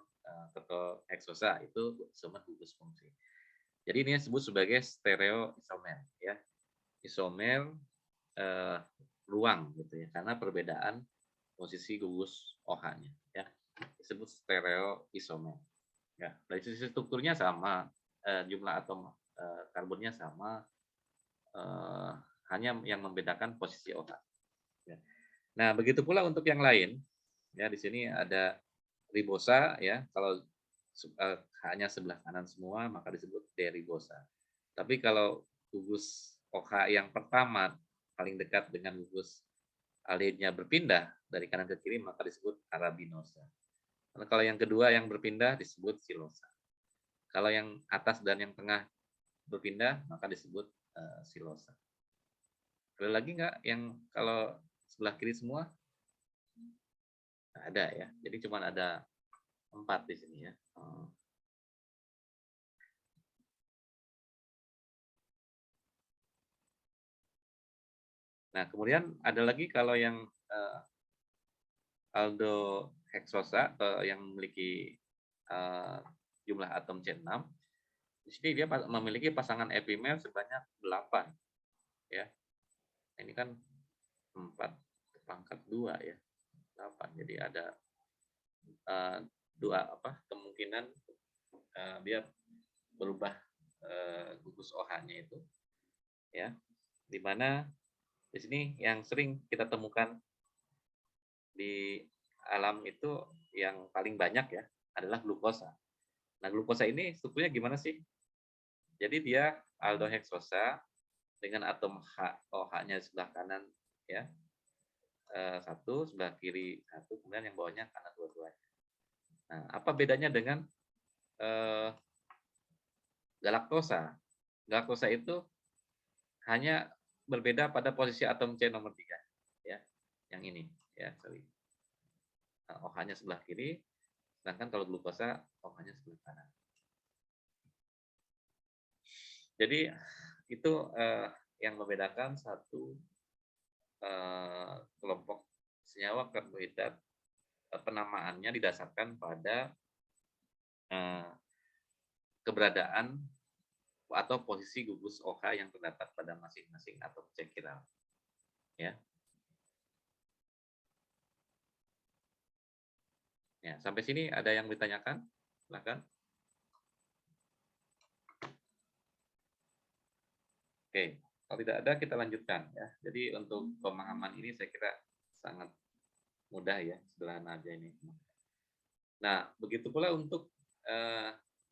ketoheksosa itu isomer gugus fungsi. Jadi ini disebut sebagai stereoisomer ya. Isomer ruang gitu ya, karena perbedaan posisi gugus OH-nya ya. Disebut stereoisomer. Ya, dari sisi strukturnya sama, jumlah atom karbonnya sama, hanya yang membedakan posisi OH. Ya. Nah, begitu pula untuk yang lain. Ya, di sini ada ribosa ya. Kalau hanya sebelah kanan semua maka disebut deribosa. Tapi kalau gugus OH yang pertama paling dekat dengan gugus aldehidnya berpindah dari kanan ke kiri maka disebut arabinosa. Kalau yang kedua yang berpindah disebut silosa. Kalau yang atas dan yang tengah berpindah maka disebut silosa. Ada lagi nggak yang kalau sebelah kiri semua? Nggak ada ya. Jadi cuma ada 4 di sini ya. Nah, kemudian ada lagi kalau yang aldeheksosa atau yang memiliki jumlah atom C6, di sini dia memiliki pasangan epimer sebanyak 8 ya. Ini kan 4 pangkat 2 ya. 8. Jadi ada kemungkinan dia berubah gugus OH-nya itu ya. Di mana di sini yang sering kita temukan di alam itu yang paling banyak ya adalah glukosa. Nah, glukosa ini strukturnya gimana sih? Jadi dia aldeheksosa dengan atom OH-nya sebelah kanan ya. Satu, sebelah kiri satu, kemudian yang bawahnya kanan dua-duanya. Nah, apa bedanya dengan galaktosa? Galaktosa itu hanya berbeda pada posisi atom C nomor 3 ya. Yang ini ya, sorry. OH-nya sebelah kiri, sedangkan kalau glukosa OH-nya sebelah kanan. Jadi itu yang membedakan satu kelompok senyawa karbohidrat, penamaannya didasarkan pada keberadaan atau posisi gugus OH yang terdapat pada masing-masing atom C chiral. Ya. Ya, sampai sini ada yang ditanyakan? Silakan. Oke, kalau tidak ada kita lanjutkan ya. Jadi untuk pemahaman ini saya kira sangat mudah ya, sederhana aja ini. Nah, begitu pula untuk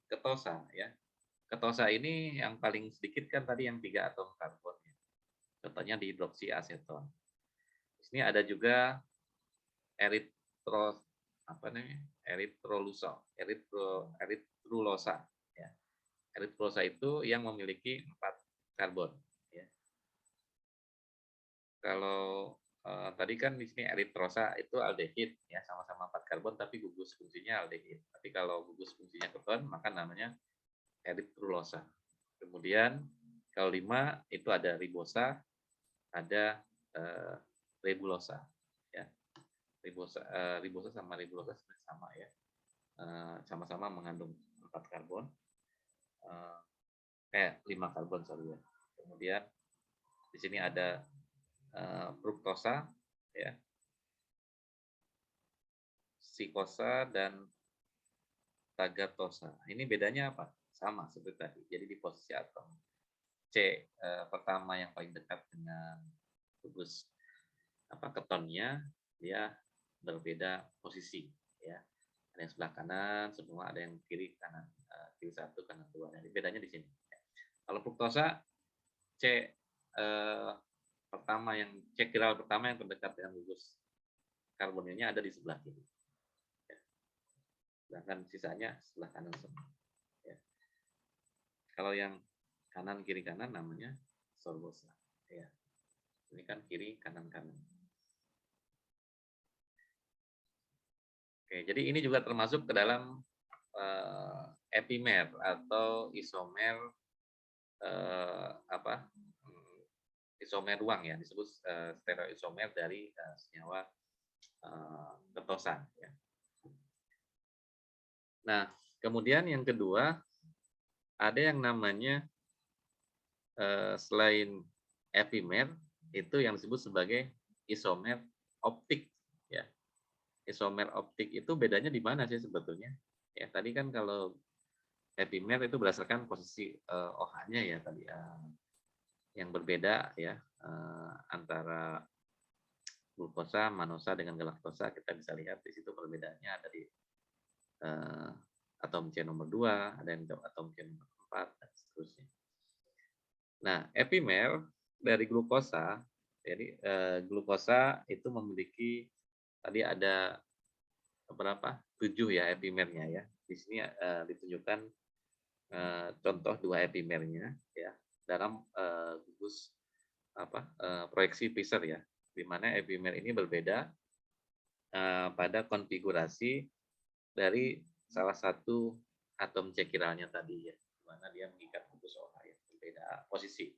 ketosa ya. Ketosa ini yang paling sedikit kan tadi yang 3 atom karbon. Ya. Contohnya di hidroksiaseton. Di sini ada juga eritrulosa ya. Eritrulosa itu yang memiliki 4 karbon ya. Kalau tadi kan di sini eritrosa itu aldehid ya, sama-sama 4 karbon tapi gugus fungsinya aldehid. Tapi kalau gugus fungsinya keton maka namanya eritrulosa. Kemudian kalau 5 itu ada ribosa, ada rebulosa ya. Ribosa sama rebulosa sama ya. Sama-sama mengandung 4 karbon. 5 karbon sorry ya. Kemudian di sini ada fruktosa ya. Sikosa dan tagatosa. Ini bedanya apa? Sama seperti tadi. Jadi di posisi atom C pertama yang paling dekat dengan gugus ketonnya dia berbeda posisi ya. Ada yang sebelah kanan semua, ada yang kiri kanan, kiri 1 kanan 2. Jadi bedanya di sini. Kalau fruktosa C chiral pertama yang terdekat dengan gugus karbonilnya ada di sebelah kiri. Ya. Sedangkan sisanya sebelah kanan semua. Ya. Kalau yang kanan kiri kanan namanya sorbosa. Ya. Ini kan kiri kanan kanan. Oke, jadi ini juga termasuk ke dalam epimer atau isomer isomer ruang ya, disebut stereoisomer dari senyawa kentosan. Ya. Nah, kemudian yang kedua ada yang namanya selain epimer itu yang disebut sebagai isomer optik. Ya, isomer optik itu bedanya di mana sih sebetulnya? Ya, tadi kan kalau epimer itu berdasarkan posisi OH-nya ya tadi yang berbeda ya antara glukosa, manosa dengan galaktosa. Kita bisa lihat di situ perbedaannya ada di atom C nomor 2, ada yang atom C nomor 4 dan seterusnya. Nah, epimer dari glukosa, jadi glukosa itu memiliki tadi ada berapa? 7 ya epimernya ya. Di sini ditunjukkan contoh 2 epimernya ya dalam gugus proyeksi Fischer ya, di mana epimer ini berbeda pada konfigurasi dari salah satu atom C chiralnya tadi ya, di mana dia mengikat gugus OH yang berbeda posisi.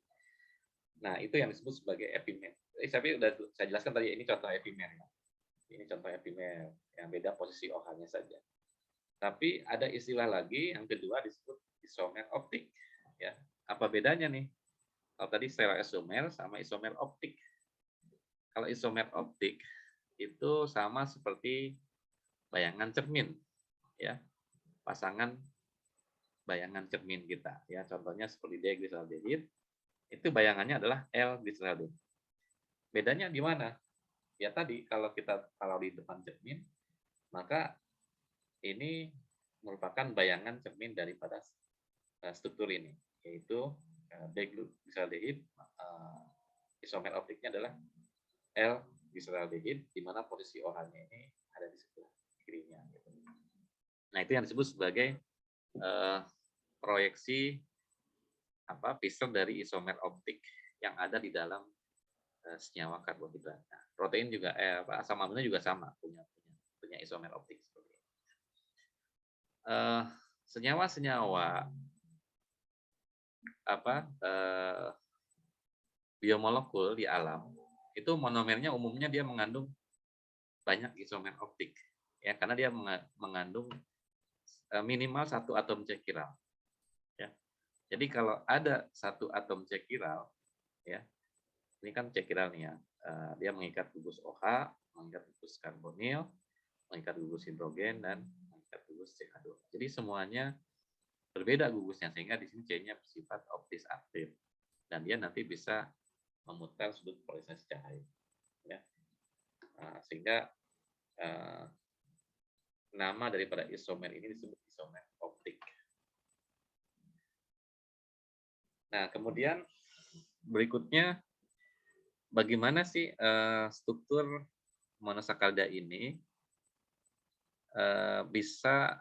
Nah, itu yang disebut sebagai epimer. Tapi sudah saya jelaskan tadi, ini contoh epimer ya. Ini contoh epimer yang beda posisi OH-nya saja. Tapi ada istilah lagi yang kedua disebut isomer optik. Ya, apa bedanya nih? Kalau tadi stereoisomer sama isomer optik. Kalau isomer optik itu sama seperti bayangan cermin, ya, pasangan bayangan cermin kita. Ya, contohnya seperti D-glyceraldehid, itu bayangannya adalah L-glyceraldehid. Bedanya di mana? Ya tadi kalau di depan cermin, maka ini merupakan bayangan cermin daripada struktur ini, yaitu D-glyceraldehid, isomer optiknya adalah L-glyceraldehid, di mana posisi OH-nya ini ada di sebelah kirinya. Gitu. Nah, itu yang disebut sebagai proyeksi Fischer dari isomer optik yang ada di dalam senyawa karbohidrat. Nah, protein juga asam amino juga sama punya isomer optik seperti ini. Senyawa-senyawa biomolekul di alam itu monomernya umumnya dia mengandung banyak isomer optik ya, karena dia mengandung minimal satu atom C chiral ya. Jadi kalau ada satu atom C chiral ya, ini kan C chiral nih ya, dia mengikat gugus OH, mengikat gugus karbonil, mengikat gugus hidrogen, dan mengikat gugus CH2. Jadi semuanya berbeda gugusnya, sehingga di sini C-nya bersifat optis aktif dan dia nanti bisa memutar sudut polarisasi cahaya ya. Sehingga nama daripada isomer ini disebut isomer optik. Nah, kemudian berikutnya bagaimana sih struktur monosakarida ini bisa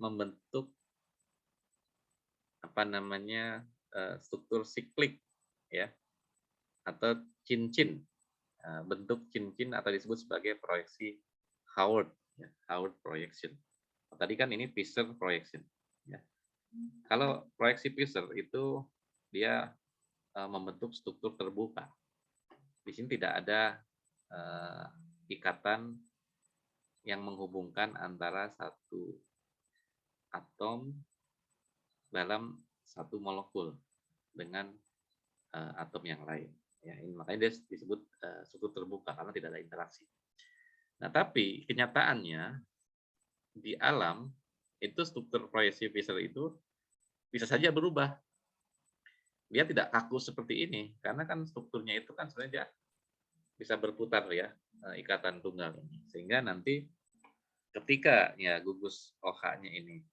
membentuk struktur siklik ya, atau cincin, bentuk cincin atau disebut sebagai proyeksi Howard ya, Howard projection. Tadi kan ini Fischer projection ya. Kalau proyeksi Fischer itu dia membentuk struktur terbuka. Di sini tidak ada ikatan yang menghubungkan antara satu atom dalam satu molekul dengan atom yang lain. Ya, ini makanya dia disebut struktur terbuka karena tidak ada interaksi. Nah, tapi kenyataannya di alam itu struktur proyeksi Fischer itu bisa saja berubah. Dia tidak kaku seperti ini karena kan strukturnya itu kan sebenarnya dia bisa berputar ya, ikatan tunggal ini. Sehingga nanti ketika ya gugus OH-nya ini,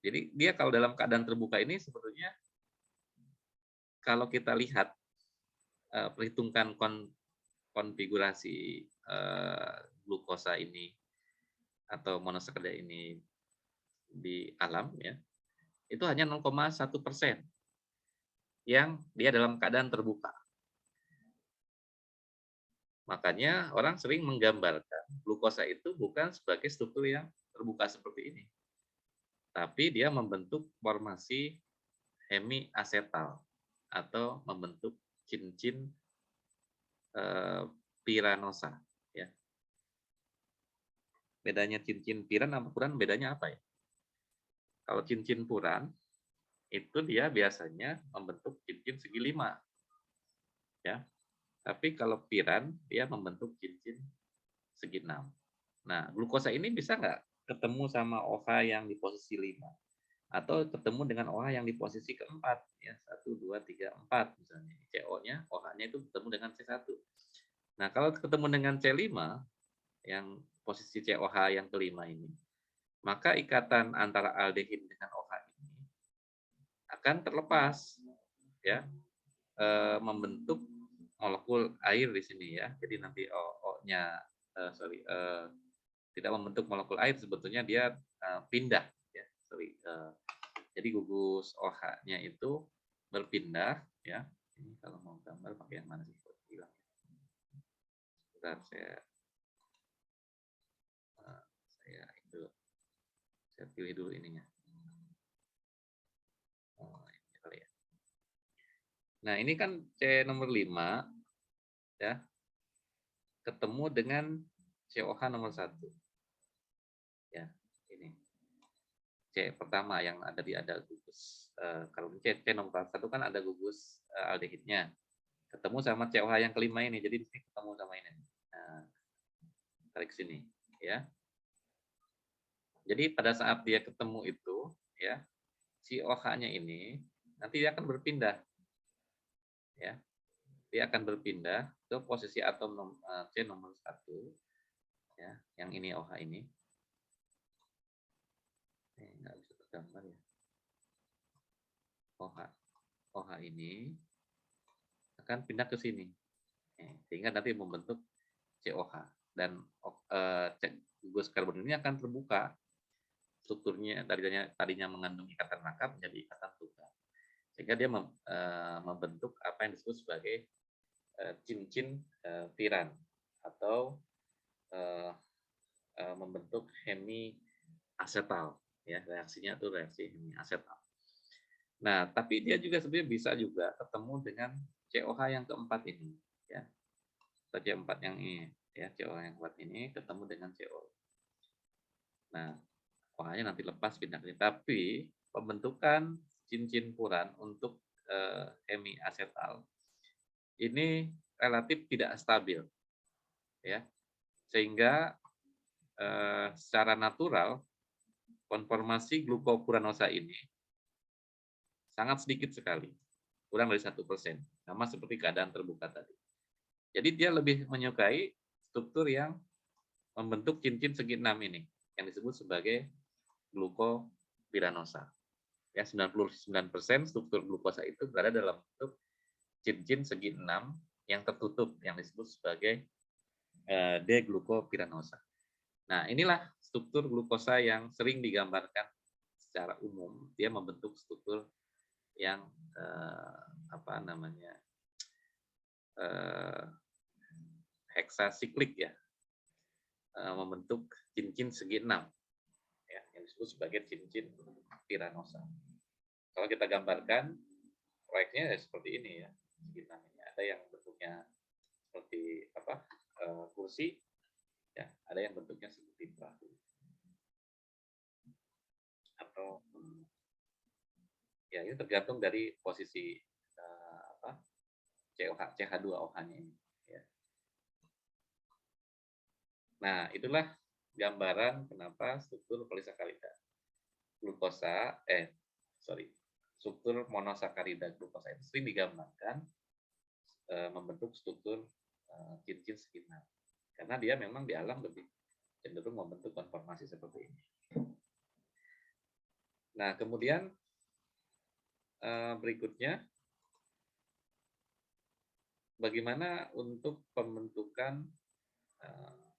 jadi dia kalau dalam keadaan terbuka ini sebetulnya kalau kita lihat perhitungkan konfigurasi glukosa ini atau monosakarida ini di alam ya, itu hanya 0,1% yang dia dalam keadaan terbuka. Makanya orang sering menggambarkan glukosa itu bukan sebagai struktur yang terbuka seperti ini, tapi dia membentuk formasi hemiasetal atau membentuk cincin piranosa, ya. Bedanya cincin piran sama puran bedanya apa ya? Kalau cincin puran itu dia biasanya membentuk cincin segi 5, ya. Tapi kalau piran dia membentuk cincin segi 6. Nah, glukosa ini bisa nggak ketemu sama OH yang di posisi 5? Atau ketemu dengan OH yang di posisi keempat, ya, 1, 2, 3, 4 misalnya. CO-nya, OH-nya itu ketemu dengan C1. Nah, kalau ketemu dengan C5, yang posisi COH yang kelima ini, maka ikatan antara aldehid dengan OH ini akan terlepas, ya, membentuk molekul air di sini, ya. Jadi nanti O-nya, tidak membentuk molekul air, sebetulnya dia pindah, ya. Jadi gugus OH-nya itu berpindah, ya. Ini kalau mau gambar pakai yang mana sih? Hilang. Bentar, saya pilih dulu ininya. Oh, ini kali ya. Nah, ini kan C nomor 5, ya, ketemu dengan COH nomor 1. Ya, ini. C pertama yang ada gugus. Kalau C nomor 1 kan ada gugus aldehidnya. Ketemu sama COH yang kelima ini. Jadi di sini ketemu sama ini. Nah, tarik sini, ya. Jadi pada saat dia ketemu itu, ya, si OH-nya ini nanti dia akan berpindah, ya. Dia akan berpindah ke posisi atom C nomor 1, ya, yang ini OH ini. Nggak bisa tergambar ya. OH ini akan pindah ke sini, sehingga nanti membentuk COH, dan gugus karbon ini akan terbuka. Strukturnya tadinya mengandung ikatan rangkap menjadi ikatan tunggal, sehingga dia membentuk apa yang disebut sebagai cincin piran, atau membentuk hemiasetal, ya, reaksinya itu reaksi hemiasetal. Nah, tapi dia juga sebenarnya bisa juga ketemu dengan COH yang keempat ini, ya, atau C4 yang ini, ya, COH yang keempat ini ketemu dengan CO. Nah, OH-nya nanti lepas pindah ke sini, tapi pembentukan cincin puran untuk hemiasetal ini relatif tidak stabil, ya, sehingga secara natural konformasi glukopuranosa ini sangat sedikit sekali, kurang dari 1%, sama seperti keadaan terbuka tadi. Jadi dia lebih menyukai struktur yang membentuk cincin segi 6 ini, yang disebut sebagai glukopiranosa. Ya, 99% struktur glukosa itu berada dalam bentuk cincin segi 6 yang tertutup, yang disebut sebagai D-glukopiranosa. Nah, inilah struktur glukosa yang sering digambarkan secara umum. Dia membentuk struktur yang heksasiklik, ya, membentuk cincin segi 6, ya, yang disebut sebagai cincin piranosa. Kalau kita gambarkan proyeknya seperti ini, ya, segi 6 ini. Ada yang bentuknya seperti kursi, ya, ada yang bentuknya seperti perahu, atau ya, ini tergantung dari posisi CH2OH-nya ini, ya. Nah, itulah gambaran kenapa struktur polisakarida struktur monosakarida glukosa itu sering digambarkan membentuk struktur cincin segi 6, karena dia memang di alam lebih cenderung membentuk konformasi seperti ini. Nah, kemudian berikutnya, bagaimana untuk pembentukan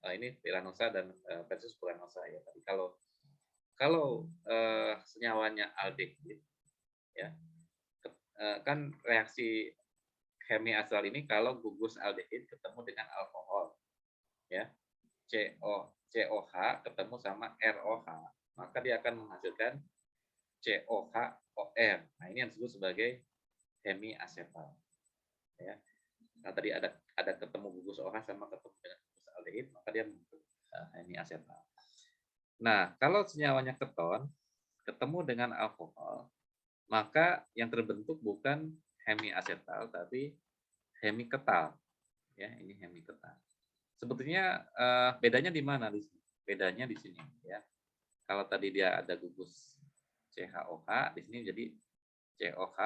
ini piranosa dan versus puranosa, ya. Tadi kalau senyawanya aldehid, ya, kan reaksi hemiasetal ini kalau gugus aldehid ketemu dengan alkohol, ya, COH ketemu sama ROH, maka dia akan menghasilkan COHOR. Nah, ini yang disebut sebagai hemiasetal. ya. Nah, tadi ada ketemu gugus OH sama ketemu dengan gugus aldehid, maka dia membentuk hemiasetal. Nah, kalau senyawanya keton ketemu dengan alkohol, maka yang terbentuk bukan hemiasetal tapi hemiketal. Ya, ini hemiketal. Sebetulnya bedanya di mana di sini? Bedanya di sini ya. Kalau tadi dia ada gugus CHOH, di sini jadi COH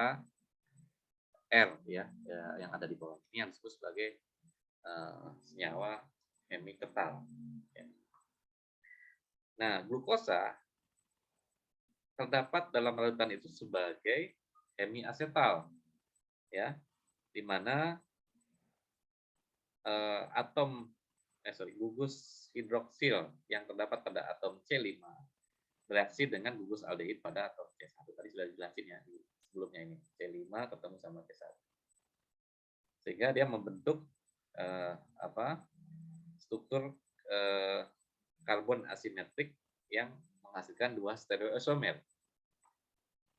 R ya, yang ada di bawah ini yang disebut sebagai senyawa hemiketal. Ya. Nah, glukosa terdapat dalam larutan itu sebagai hemiasetal, ya, di mana gugus hidroksil yang terdapat pada atom C5 bereaksi dengan gugus aldehid pada atom C1. Tadi sudah dijelasin ya di sebelumnya ini, C5 ketemu sama C1. Sehingga dia membentuk struktur karbon asimetrik yang menghasilkan dua stereoisomer.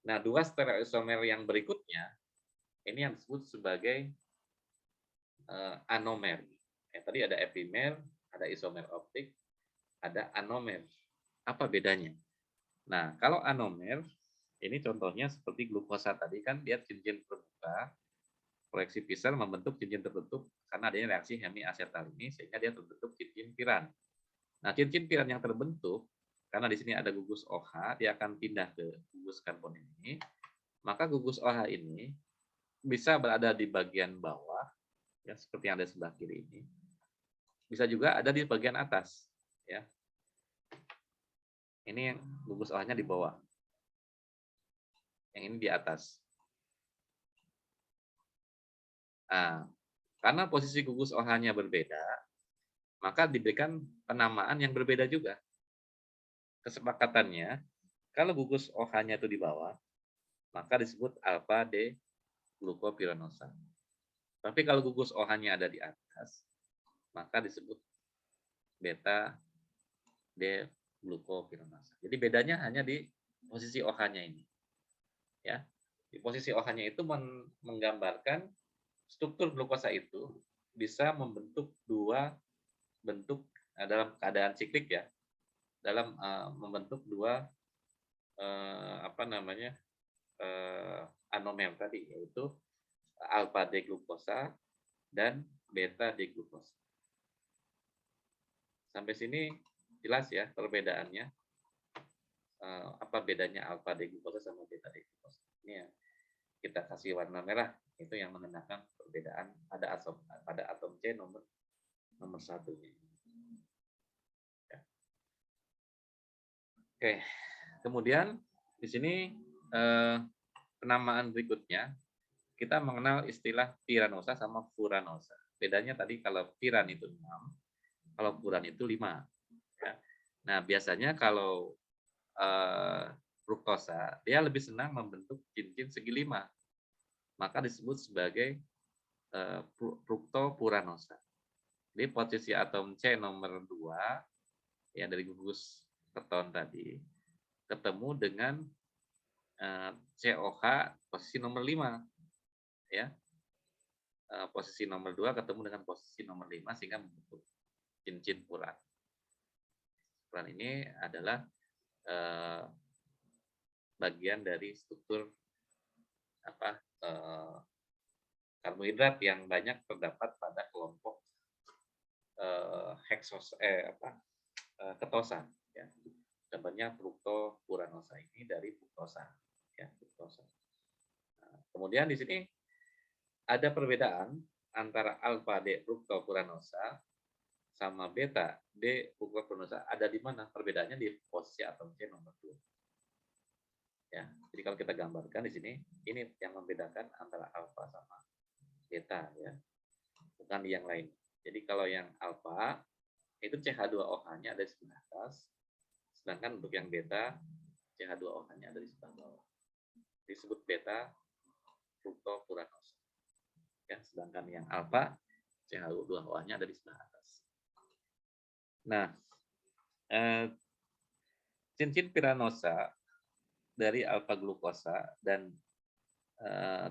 Nah, dua stereoisomer yang berikutnya ini yang disebut sebagai anomer. Tadi ada epimer, ada isomer optik, ada anomer. Apa bedanya? Nah, kalau anomer, ini contohnya seperti glukosa tadi kan dia cincin terbuka, proyeksi Fischer membentuk cincin tertutup karena adanya reaksi hemiasetal ini sehingga dia terbentuk cincin piran. Nah, cincin piran yang terbentuk karena di sini ada gugus OH, dia akan pindah ke gugus karbon ini. Maka gugus OH ini bisa berada di bagian bawah, ya seperti yang ada di sebelah kiri ini. Bisa juga ada di bagian atas, ya. Ini gugus OH-nya di bawah. Yang ini di atas. Nah, karena posisi gugus OH-nya berbeda, maka diberikan penamaan yang berbeda juga. Kesepakatannya, kalau gugus OH-nya itu di bawah, maka disebut alpha D glukopiranosa. Tapi kalau gugus OH-nya ada di atas, maka disebut beta D glukopiranosa. Jadi bedanya hanya di posisi OH-nya ini. Ya. Di posisi OH-nya itu menggambarkan struktur glukosa itu bisa membentuk dua bentuk dalam keadaan siklik ya. Dalam membentuk dua anomer tadi, yaitu alpha D glukosa dan beta D glukosa. Sampai sini jelas ya perbedaannya. Apa bedanya alpha D glukosa sama beta D glukosa? Ini ya, kita kasih warna merah, itu yang menandakan perbedaan pada atom C nomor 1. Ya. Oke, kemudian di sini penamaan berikutnya kita mengenal istilah piranosa sama furanosa. Bedanya tadi kalau piran itu 6, kalau furan itu 5. Ya. Nah, biasanya kalau fruktosa, dia lebih senang membentuk cincin segi 5. Maka disebut sebagai fruktopuranosa. Jadi posisi atom C nomor 2, ya dari gugus keton tadi, ketemu dengan COH posisi nomor 5. Ya. Posisi nomor 2 ketemu dengan posisi nomor 5 sehingga membentuk cincin furan. Furan ini adalah bagian dari struktur karbohidrat yang banyak terdapat pada kelompok ketosa. Ya. Contohnya fruktopuranosa ini dari fruktosa. Ya, fruktosa. Nah, kemudian di sini ada perbedaan antara alpha D fruktopuranosa sama beta D fruktopuranosa. Ada di mana perbedaannya? Di posisi atom C nomor 2. Ya, jadi kalau kita gambarkan di sini, ini yang membedakan antara alfa sama beta ya, bukan di yang lain. Jadi kalau yang alfa itu CH2OH-nya ada di sebelah atas, sedangkan untuk yang beta CH2OH-nya ada di sebelah bawah. Disebut beta fruktopuranosa. Ya, sedangkan yang alfa CH2OH-nya ada di sebelah atas. Nah, cincin piranosa dari alfa glukosa dan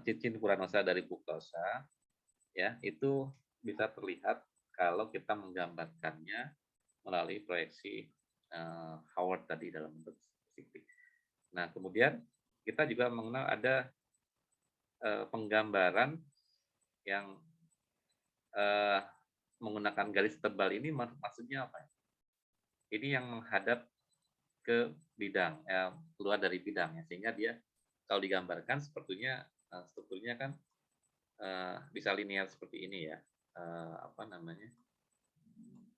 cincin furanosa dari fruktosa ya, itu bisa terlihat kalau kita menggambarkannya melalui proyeksi Howard tadi dalam bentuk statistik. Nah, kemudian kita juga mengenal ada penggambaran yang menggunakan garis tebal ini maksudnya apa? Ini yang menghadap ke bidang, keluar dari bidang ya, sehingga dia kalau digambarkan sepertinya strukturnya kan bisa linear seperti ini ya, apa namanya?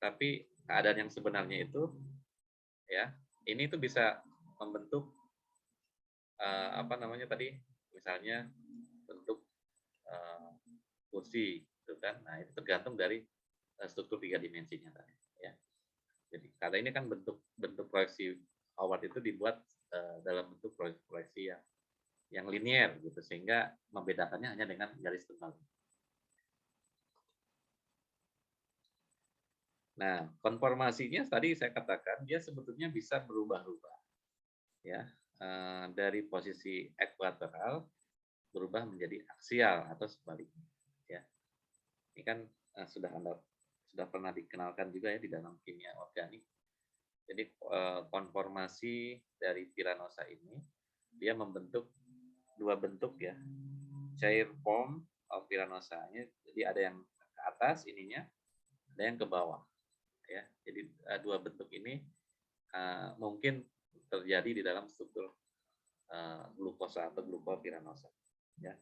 Tapi keadaan yang sebenarnya itu ya, ini tuh bisa membentuk apa namanya tadi, misalnya bentuk kursi, gitu kan? Nah itu tergantung dari struktur 3 dimensinya tadi. Ya. Jadi karena ini kan bentuk proyeksi Howard itu dibuat dalam bentuk proyeksi yang linier gitu, sehingga membedakannya hanya dengan garis tebal. Nah, konformasinya tadi saya katakan dia sebetulnya bisa berubah-ubah, ya, dari posisi ekuatoral berubah menjadi aksial atau sebaliknya. Ya, ini kan sudah pernah dikenalkan juga ya di dalam kimia organik. Jadi konformasi dari Piranosa ini dia membentuk dua bentuk ya, chair form of Piranosa. Jadi ada yang ke atas ininya, ada yang ke bawah. Ya, jadi dua bentuk ini mungkin terjadi di dalam struktur glukosa atau glukopiranosa. Ya,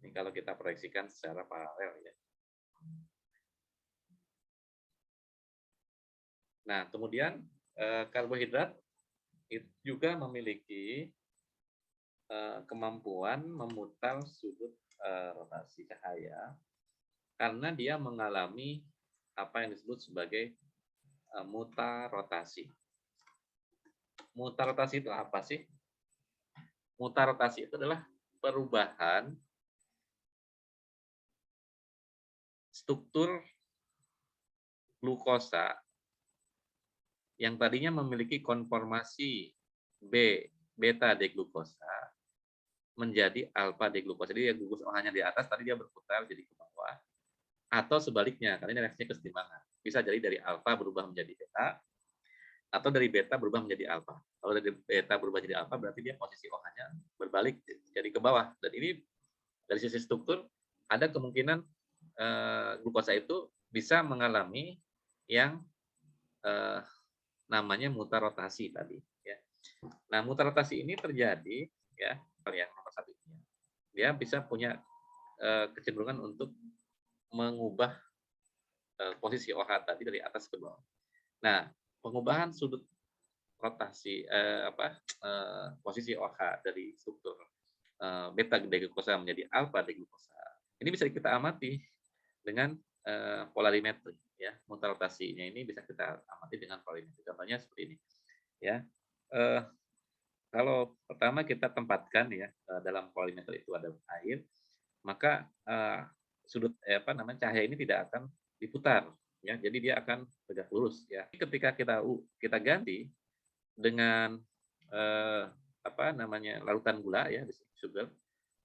ini kalau kita proyeksikan secara paralel ya. Nah, kemudian karbohidrat itu juga memiliki kemampuan memutar sudut rotasi cahaya karena dia mengalami apa yang disebut sebagai mutar rotasi. Mutar rotasi itu apa sih? Mutar rotasi itu adalah perubahan struktur glukosa yang tadinya memiliki konformasi beta deglukosa menjadi alfa deglukosa. Jadi glukosa hanya di atas, tadi dia berputar jadi ke bawah. Atau sebaliknya, karena ini reaksinya kesetimbangan. Bisa jadi dari alfa berubah menjadi beta, atau dari beta berubah menjadi alfa. Kalau dari beta berubah jadi alfa, berarti dia posisi OH-nya berbalik jadi ke bawah. Dan ini dari sisi struktur, ada kemungkinan glukosa itu bisa mengalami yang namanya mutar rotasi tadi. Ya. Nah, mutar rotasi ini terjadi ya yang nomor satu ini. Dia bisa punya kecenderungan untuk mengubah posisi OH tadi dari atas ke bawah. Nah, pengubahan sudut rotasi posisi OH dari struktur beta deglukosa menjadi alfa deglukosa. Ini bisa kita amati dengan polarimetri ya. Mutar rotasinya ini bisa kita amati dengan polarimetri. Contohnya seperti ini. Ya. Kalau pertama kita tempatkan ya dalam polarimetri itu ada air, maka sudut cahaya ini tidak akan diputar ya. Jadi dia akan tegak lurus ya. Ketika kita ganti dengan larutan gula ya, sugar.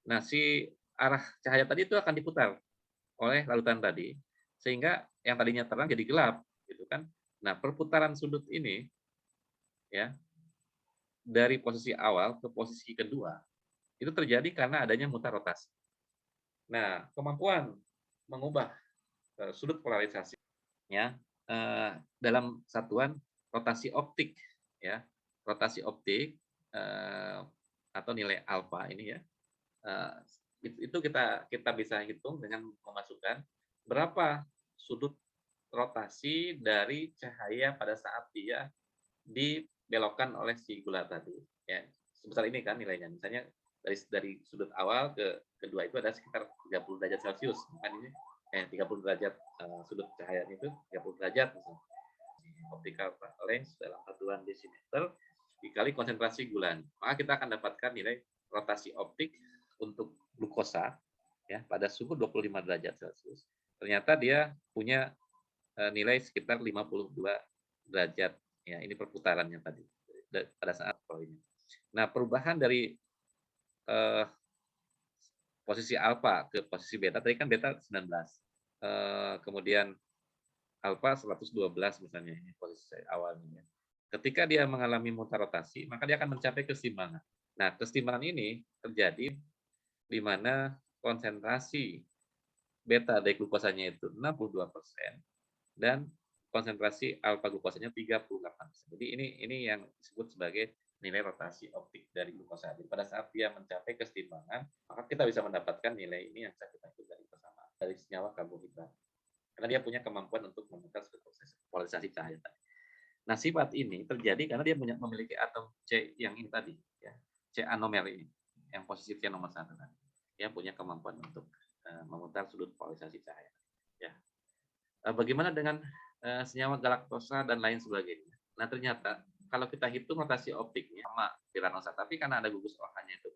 Nah, si arah cahaya tadi itu akan diputar oleh larutan tadi sehingga yang tadinya terang jadi gelap gitu kan. Nah, perputaran sudut ini ya dari posisi awal ke posisi kedua itu terjadi karena adanya mutar rotasi. Nah, kemampuan mengubah sudut polarisasinya dalam satuan rotasi optik ya. Rotasi optik atau nilai alfa ini ya. Itu kita bisa hitung dengan memasukkan berapa sudut rotasi dari cahaya pada saat dia dibelokkan oleh si gula tadi ya. Sebesar ini kan nilainya. Misalnya dari sudut awal ke kedua itu ada sekitar 30 derajat Celcius. Kan ini 30 derajat sudut cahayanya itu 30 derajat misalnya. Optical length dalam satuan desimeter dikali konsentrasi gulanya. Maka kita akan dapatkan nilai rotasi optik untuk glukosa ya pada suhu 25 derajat Celcius. Ternyata dia punya nilai sekitar 52 derajat ya, ini perputarannya tadi pada saat ini. Nah, perubahan dari posisi alfa ke posisi beta, tadi kan beta 19. Kemudian alfa 112 misalnya, ini posisi awalnya. Ketika dia mengalami mutar rotasi, maka dia akan mencapai keseimbangan. Nah, keseimbangan ini terjadi di mana konsentrasi beta deglukosanya itu 62% dan konsentrasi alfa glukosanya 38%. Jadi ini yang disebut sebagai nilai rotasi optik dari glukosa. Jadi pada saat dia mencapai keseimbangan, maka kita bisa mendapatkan nilai ini yang bisa kita hitung dari persamaan dari senyawa karbohidrat. Karena dia punya kemampuan untuk memutar polarisasi cahaya tadi. Nah, sifat ini terjadi karena dia memiliki atom C yang ini tadi, ya, C anomer ini, yang positifnya nomor 1 tadi. Dia punya kemampuan untuk memutar sudut polarisasi cahaya. Ya. Bagaimana dengan senyawa galaktosa dan lain sebagainya? Nah, ternyata kalau kita hitung rotasi optiknya sama piranosa, tapi karena ada gugus OH-nya itu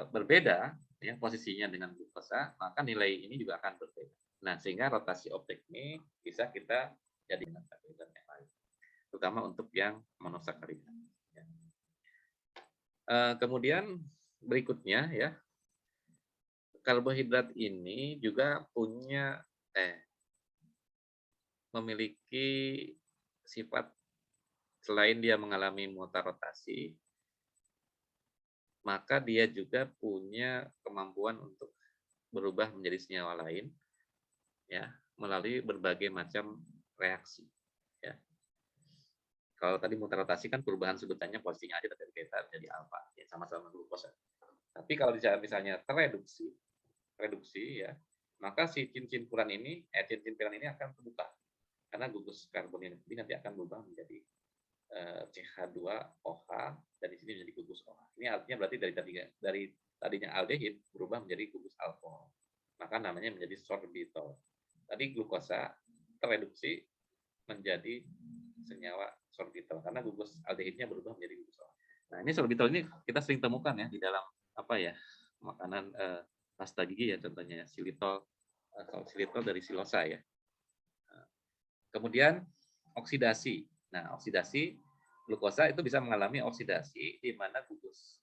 berbeda, ya, posisinya dengan glukosa, maka nilai ini juga akan berbeda. Nah, sehingga rotasi optik ini bisa kita jadikan karbohidrat yang lain, terutama untuk yang monosakarida. Ya. Kemudian berikutnya, ya, karbohidrat ini juga memiliki sifat, selain dia mengalami mutar rotasi, maka dia juga punya kemampuan untuk berubah menjadi senyawa lain, ya, melalui berbagai macam reaksi. Ya. Kalau tadi mutar rotasi kan perubahan sebutannya posisinya aja dari beta menjadi alfa, ya, sama-sama glukosa. Tapi kalau misalnya reduksi, ya, maka si cincin furan ini, cincin piran ini akan terbuka karena gugus karbonil ini nanti akan berubah menjadi CH2OH dan di sini menjadi gugus OH. Ini artinya berarti dari tadinya aldehid berubah menjadi gugus alkohol. Maka namanya menjadi sorbitol. Tadi glukosa tereduksi menjadi senyawa sorbitol karena gugus aldehidnya berubah menjadi gugus OH. Nah, ini sorbitol ini kita sering temukan ya di dalam apa ya? Makanan pasta gigi ya, contohnya silitol dari silosa ya. Kemudian oksidasi. Nah, oksidasi glukosa itu bisa mengalami oksidasi di mana gugus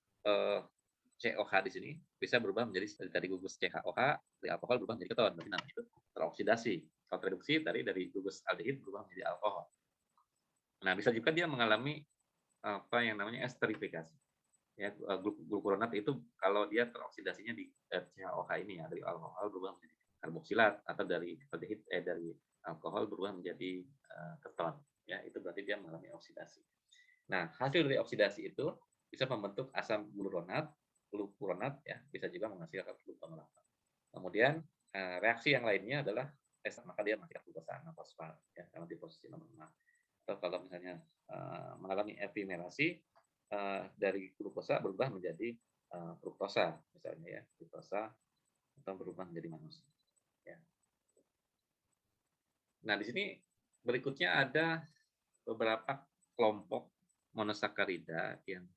COH di sini bisa berubah menjadi dari gugus CHOH dari alkohol berubah menjadi keton. Berarti namanya itu teroksidasi. Kalau reduksi dari gugus aldehid berubah menjadi alkohol. Nah, bisa juga dia mengalami apa yang namanya esterifikasi. Ya, glukuronat itu kalau dia teroksidasinya di CHOH ini ya, dari alkohol berubah menjadi karboksilat, atau dari aldehid dari alkohol berubah menjadi keton, ya, itu berarti dia mengalami oksidasi. Nah, hasil dari oksidasi itu bisa membentuk asam glukuronat, ya, bisa juga menghasilkan glukoronat. Kemudian reaksi yang lainnya adalah maka dia menghasilkan glukosa 6 fosfat, ya, karena di posisi nomor 6. Atau kalau misalnya mengalami epimerasi, dari glukosa berubah menjadi fruktosa, misalnya, ya, fruktosa, atau berubah menjadi mannose. Ya. Nah, di sini berikutnya ada beberapa kelompok monosakarida yang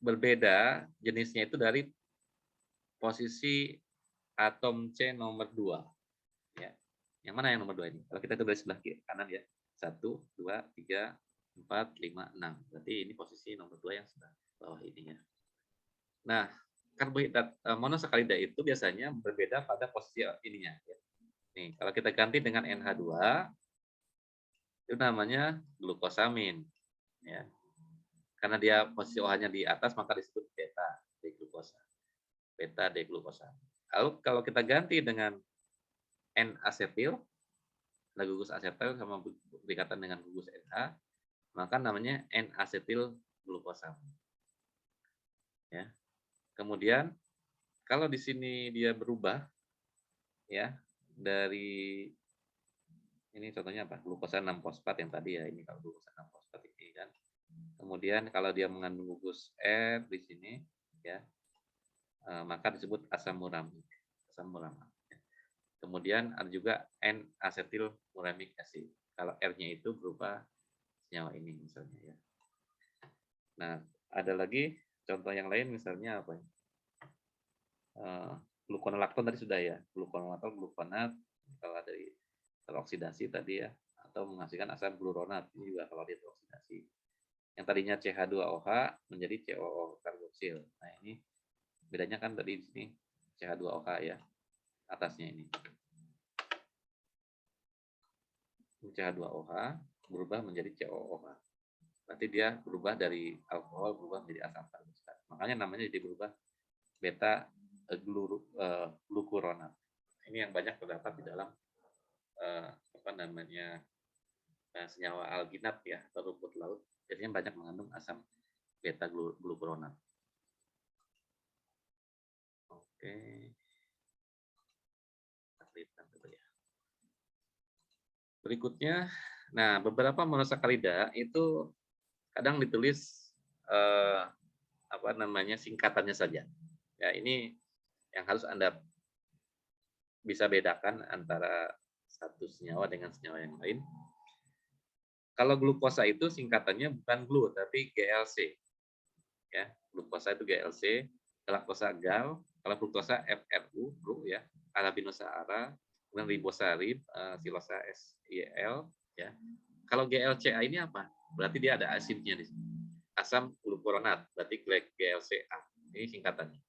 berbeda jenisnya itu dari posisi atom C nomor 2. Ya. Yang mana yang nomor 2 ini? Kalau kita dari sebelah kiri kanan, ya. 1, 2, 3, 4, 5, 6. Berarti ini posisi nomor 2 yang sebelah bawah ini, ya. Nah, karbohidrat monosakarida itu biasanya berbeda pada posisi ininya, ya. Nih, kalau kita ganti dengan NH2, itu namanya glukosamin, ya. Karena dia posisi OH-nya di atas, maka disebut beta deglukosa. Beta deglukosa. Lalu kalau kita ganti dengan N-asetil, ada gugus asetil sama berikatan dengan gugus NH, maka namanya N-asetil glukosamin. Ya. Kemudian kalau di sini dia berubah, ya, dari ini contohnya apa? Glukosa 6 fosfat yang tadi, ya, ini kalau glukosa 6 fosfat ini kan. Kemudian kalau dia mengandung gugus R di sini, ya, maka disebut asam muramik. Asam muramat. Kemudian ada juga N-asetil muramic acid. Kalau R-nya itu berupa senyawa ini misalnya, ya. Nah, ada lagi contoh yang lain misalnya apa? Gluconolactone tadi sudah, ya. Gluconat kalau dari teroksidasi tadi, ya, atau menghasilkan asam gluronat, ini juga kalau dia teroksidasi. Yang tadinya CH2OH menjadi COO karboksil. Nah, ini Bedanya kan tadi di sini CH2OH ya, atasnya ini. CH2OH berubah menjadi COOH. Berarti dia berubah dari alkohol berubah menjadi asam karbonat. Makanya namanya jadi berubah beta glukuronat. Ini yang banyak terdapat di dalam senyawa alginat ya, atau rumput laut. Jadinya banyak mengandung asam beta glukuronat. Oke. Berikutnya, nah beberapa monosakarida itu kadang ditulis singkatannya saja. Ya, ini yang harus Anda bisa bedakan antara satu senyawa dengan senyawa yang lain. Kalau glukosa itu singkatannya bukan glu tapi GLC. Ya, glukosa itu GLC, galaktosa gal, kalau fruktosa FRU, fru ya, arabinosa ara, kemudian ribosa rib, silosa SYL ya. Kalau GLCA ini apa? Berarti dia ada asidnya di sini. Asam glukuronat, berarti GLCA. Ini singkatannya.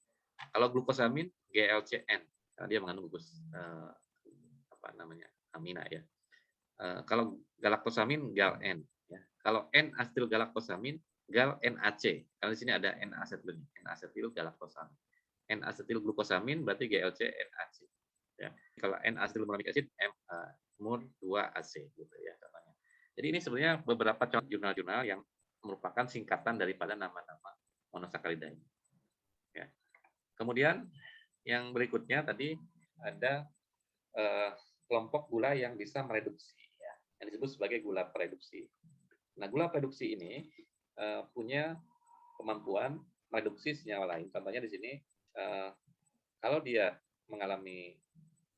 Kalau glukosamin GLCN, karena dia mengandung amina ya. Kalau galaktosamin GAL-N ya. Kalau N-asetil galaktosamin GAL-NAC. Karena di sini ada N-asetil, N-asetil galaktosamin. N-asetil glukosamin berarti GLC-NAC ya. Kalau N-asetil muronic acid MUR2AC gitu ya contohnya. Jadi ini sebenarnya beberapa contoh jurnal-jurnal yang merupakan singkatan daripada nama-nama monosakarida ini. Ya. Kemudian yang berikutnya tadi ada kelompok gula yang bisa mereduksi ya, yang disebut sebagai gula pereduksi. Nah, gula pereduksi ini punya kemampuan mereduksi senyawa lain. Contohnya di sini kalau dia mengalami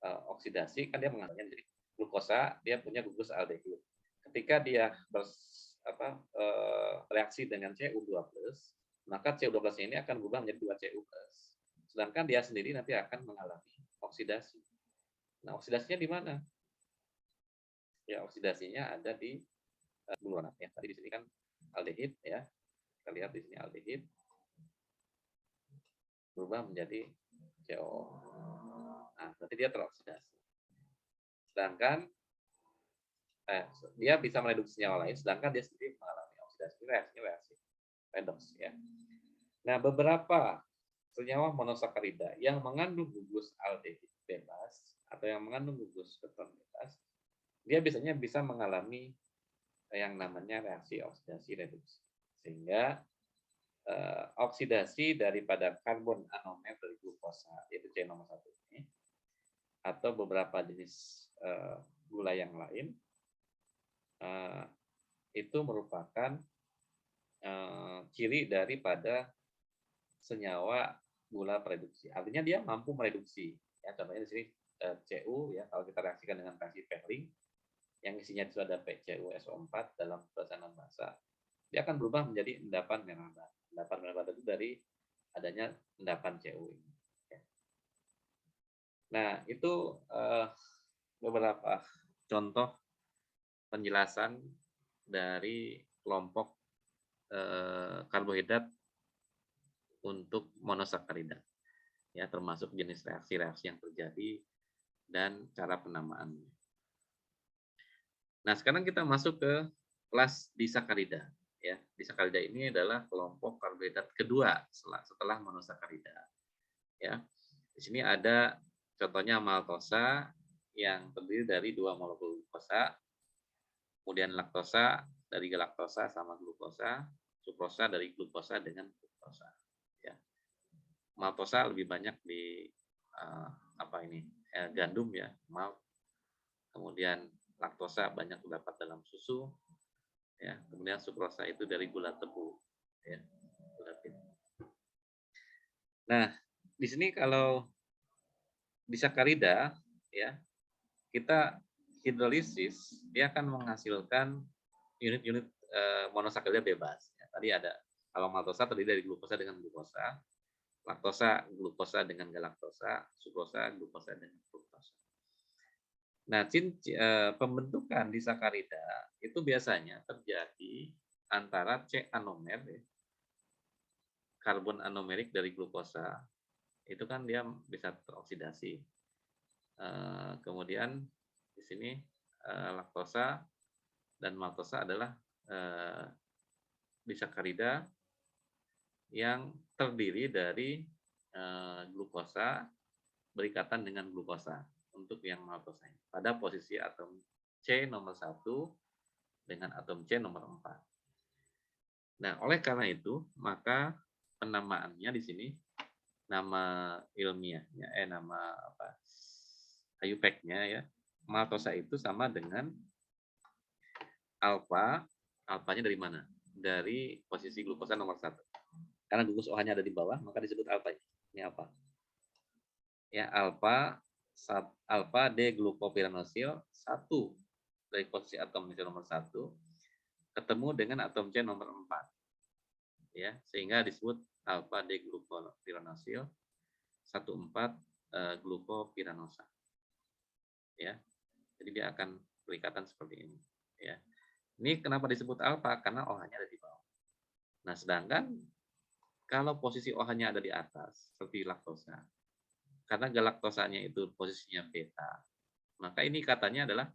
oksidasi, kan dia mengalami jadi glukosa, dia punya gugus aldehid. Ketika dia reaksi dengan Cu2+, maka Cu2+ ini akan berubah menjadi 2Cu+. Sedangkan dia sendiri nanti akan mengalami oksidasi. Nah, oksidasinya di mana? Ya, oksidasinya ada di gluronat ya. Tadi di sini kan aldehid ya. Kita lihat di sini aldehid berubah menjadi CO. Nah, berarti dia teroksidasi. Sedangkan dia bisa mereduksi senyawa lain, sedangkan dia sendiri mengalami oksidasi. Reaksi redoks ya. Nah, beberapa senyawa monosakarida yang mengandung gugus aldehid bebas atau yang mengandung gugus keton bebas, dia biasanya bisa mengalami yang namanya reaksi oksidasi reduksi. Sehingga oksidasi daripada karbon anomer dari glukosa, yaitu C nomor 1 ini, atau beberapa jenis gula yang lain, itu merupakan ciri daripada senyawa gula pereduksi. Artinya dia mampu mereduksi. Ya, contohnya di sini Cu ya, kalau kita reaksikan dengan reaksi Perling yang isinya itu ada PCuSO4 dalam suasana basa, dia akan berubah menjadi endapan merah bata. Endapan merah bata itu dari adanya endapan Cu ini. Ya. Nah, itu beberapa contoh penjelasan dari kelompok karbohidrat untuk monosakarida, ya, termasuk jenis reaksi-reaksi yang terjadi dan cara penamaannya. Nah, sekarang kita masuk ke kelas disakarida. Ya, disakarida ini adalah kelompok karbohidrat kedua setelah monosakarida. Ya, di sini ada contohnya maltosa yang terdiri dari 2 molekul glukosa, kemudian laktosa dari galaktosa sama glukosa, sukrosa dari glukosa dengan fruktosa. Ya. Maltosa lebih banyak di gandum ya, malt. Kemudian laktosa banyak terdapat dalam susu. Ya, kemudian sukrosa itu dari gula tebu. Ya, gula pit. Nah, di sini kalau disakarida ya, kita hidrolisis, dia akan menghasilkan unit-unit monosakarida bebas. Ya, tadi ada kalau maltosa terdiri dari glukosa dengan glukosa, laktosa glukosa dengan galaktosa, sukrosa glukosa dengan fruktosa. Nah, pembentukan disakarida itu biasanya terjadi antara C anomer, ya, karbon anomerik dari glukosa, itu kan dia bisa teroksidasi. Kemudian di sini laktosa dan maltosa adalah disakarida yang terdiri dari glukosa berikatan dengan glukosa untuk yang maltosa pada posisi atom C nomor 1 dengan atom C nomor 4. Nah, oleh karena itu, maka penamaannya di sini nama ilmiahnya nama apa? IUPAC-nya ya. Maltosa itu sama dengan alfa. Alfanya dari mana? Dari posisi glukosa nomor 1. Karena gugus OH-nya ada di bawah, maka disebut alfa. Ini apa? Ya, alfa D-glukopiranosil 1 dari posisi atom C nomor 1 ketemu dengan atom C nomor 4. Ya, sehingga disebut alfa D-glukopiranosil 1,4 glukopiranosa. Ya. Jadi dia akan berikatan seperti ini, ya. Ini kenapa disebut alfa? Karena OH-nya ada di bawah. Nah, sedangkan kalau posisi OH-nya ada di atas, seperti laktosa, karena galaktosanya itu posisinya beta, maka ini ikatannya adalah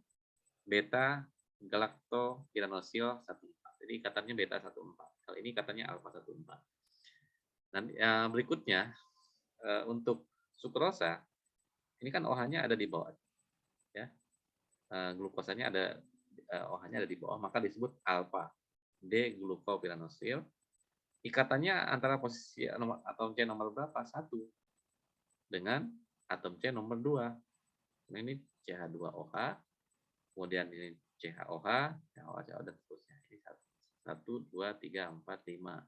beta galaktopiranosil 1,4. Jadi ikatannya beta 1,4. Kalau ini ikatannya alfa 1,4. Dan berikutnya untuk sukrosa, ini kan OH-nya ada di bawah, ya. Glukosanya ada OH-nya ada di bawah, maka disebut alfa D-glukopiranosil. Ikatannya antara posisi atom C nomor berapa? 1 dengan atom C nomor 2. Nah, ini CH2OH, kemudian ini CHOH, CHOH dan seterusnya. Ini 1, 2, 3, 4, 5,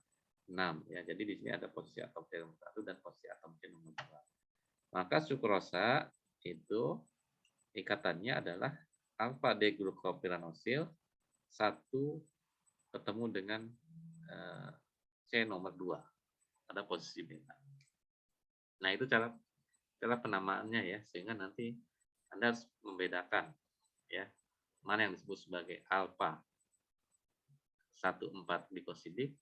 6. Ya, jadi di sini ada posisi atom C nomor 1 dan posisi atom C nomor 2. Maka sukrosa itu ikatannya adalah alfa D-glukopiranosil 1 ketemu dengan C nomor 2 pada posisi beta. Nah, itu cara penamaannya ya, sehingga nanti Anda harus membedakan ya, mana yang disebut sebagai alfa 1,4 glikosidik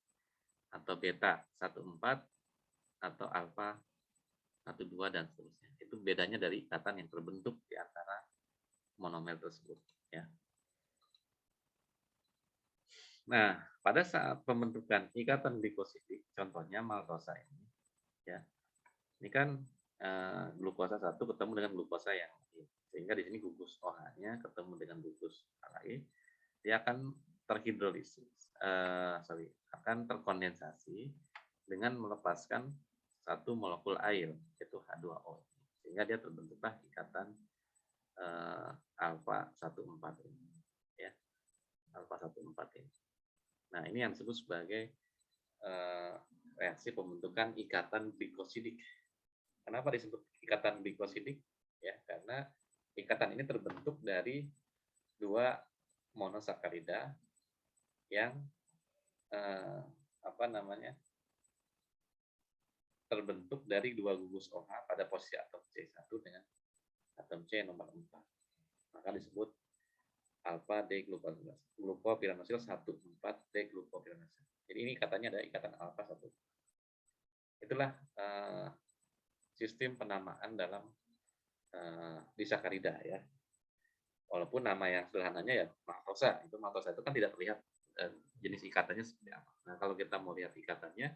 atau beta 1,4 atau alfa 1,2 dan seterusnya. Itu bedanya dari ikatan yang terbentuk di antara monomer tersebut ya. Nah, pada saat pembentukan ikatan glikosidik, contohnya maltosa ini, ya, ini kan glukosa 1 ketemu dengan glukosa yang lain, sehingga di sini gugus OH-nya ketemu dengan gugus lain, dia akan terhidrolisis, akan terkondensasi dengan melepaskan satu molekul air, yaitu H2O, sehingga dia terbentuklah ikatan alfa 1,4 ini, ya, alfa 1,4 ini. Nah, ini yang disebut sebagai reaksi pembentukan ikatan glikosidik. Kenapa disebut ikatan glikosidik? Ya, karena ikatan ini terbentuk dari 2 monosakarida yang terbentuk dari 2 gugus OH pada posisi atom C1 dengan atom C nomor 4. Maka disebut alfa D-glukopiranosil 1,4 D-glukopiranosil. Jadi ini katanya ada ikatan alfa 1. Itulah sistem penamaan dalam disakarida ya. Walaupun nama yang sederhananya ya maltosa. Maltosa itu kan tidak terlihat jenis ikatannya seperti apa. Nah, kalau kita mau lihat ikatannya,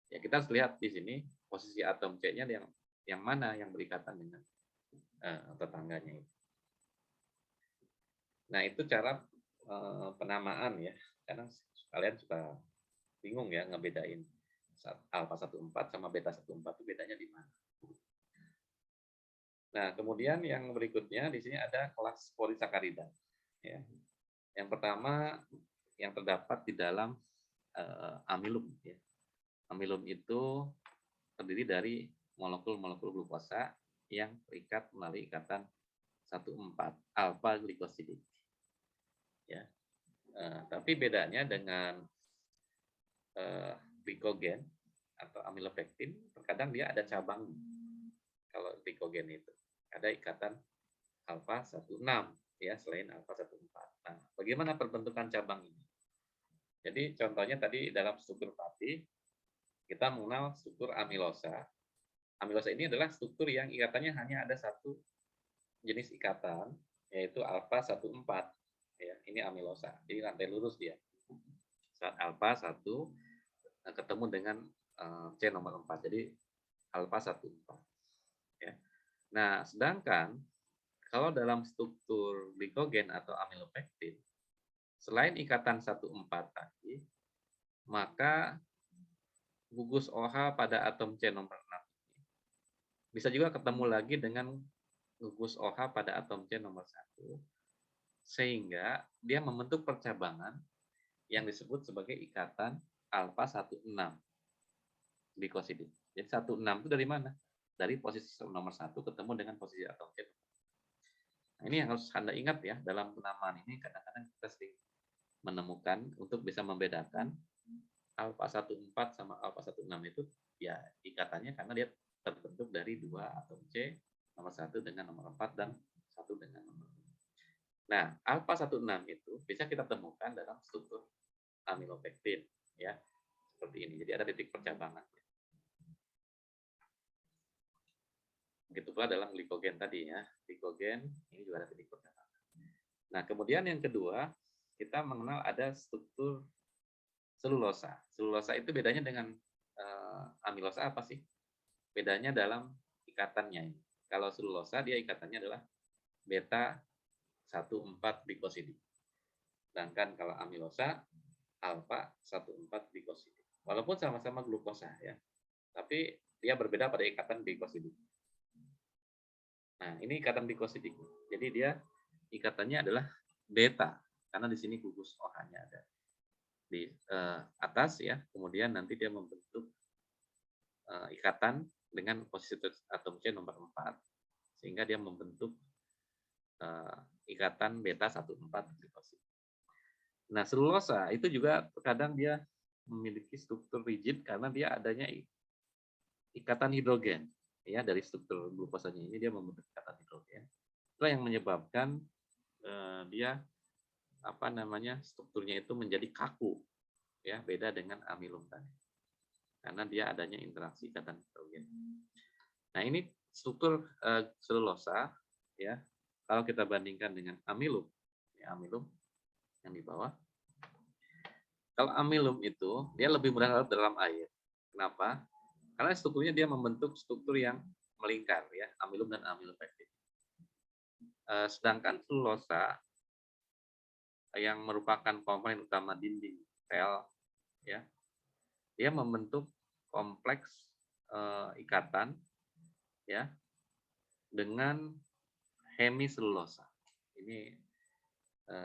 ya kita harus lihat di sini posisi atom C-nya yang mana yang berikatan dengan tetangganya itu. Nah, itu cara penamaan ya. Karena kalian suka bingung ya ngebedain alfa 1,4 sama beta 1,4 itu bedanya di mana. Nah, kemudian yang berikutnya di sini ada kelas polisakarida. Ya. Yang pertama yang terdapat di dalam amilum. Ya. Amilum itu terdiri dari molekul-molekul glukosa yang terikat melalui ikatan 1,4 alfa glikosidik. Ya. Tapi bedanya dengan glikogen atau amilopektin, terkadang dia ada cabang. Kalau glikogen itu ada ikatan alfa 1,6 ya, selain alfa 1,4. Nah, bagaimana perbentukan cabang ini? Jadi contohnya tadi dalam struktur pati kita mengenal struktur amilosa Amilosa ini adalah struktur yang ikatannya hanya ada satu jenis ikatan, yaitu alfa 14. Ya, ini amilosa. Jadi rantai lurus dia. Saat alfa 1 ketemu dengan C nomor 4. Jadi alfa 14. Ya. Nah, sedangkan kalau dalam struktur glikogen atau amilopektin, selain ikatan 14 tadi, maka gugus OH pada atom C nomor 6 bisa juga ketemu lagi dengan gugus OH pada atom C nomor 1, sehingga dia membentuk percabangan yang disebut sebagai ikatan alfa 16 glikosidin. Jadi 16 itu dari mana? Dari posisi nomor 1 ketemu dengan posisi atom C. Nah, ini yang harus Anda ingat ya, dalam penamaan ini kadang-kadang kita sering menemukan untuk bisa membedakan alfa 14 sama alfa 16 itu ya ikatannya karena dia terbentuk dari 2 atom C, nomor 1 dengan nomor 4 dan 1 dengan nomor 5. Nah, alfa 16 itu bisa kita temukan dalam struktur amilopektin ya. Seperti ini. Jadi ada titik percabangan. Begitu pula dalam glikogen tadi ya. Glikogen ini juga ada titik percabangan. Nah, kemudian yang kedua, kita mengenal ada struktur selulosa. Selulosa itu bedanya dengan amilosa apa sih? Bedanya dalam ikatannya ini. Kalau selulosa dia ikatannya adalah beta 14 glikosidin. Sedangkan kalau amilosa alfa 14 glikosidin. Walaupun sama-sama glukosa ya. Tapi dia berbeda pada ikatan glikosidin. Nah, ini ikatan glikosidin. Jadi dia ikatannya adalah beta karena di sini gugus OH-nya ada di atas ya. Kemudian nanti dia membentuk ikatan dengan posisi atom C nomor 4 sehingga dia membentuk ikatan beta 14 glikosid. Nah, selulosa itu juga terkadang dia memiliki struktur rigid karena dia adanya ikatan hidrogen ya dari struktur glukosanya ini dia membentuk ikatan hidrogen. Itulah yang menyebabkan dia apa namanya strukturnya itu menjadi kaku ya, beda dengan amilum tadi. Karena dia adanya interaksi ikatan hidrogen. Nah, ini struktur selulosa ya. Kalau kita bandingkan dengan amilum, ya amilum yang di bawah. Kalau amilum itu dia lebih mudah larut dalam air. Kenapa? Karena strukturnya dia membentuk struktur yang melingkar ya, amilum dan amilopektin. Sedangkan selulosa yang merupakan komponen utama dinding sel ya, dia membentuk kompleks ikatan ya dengan hemiselulosa. Ini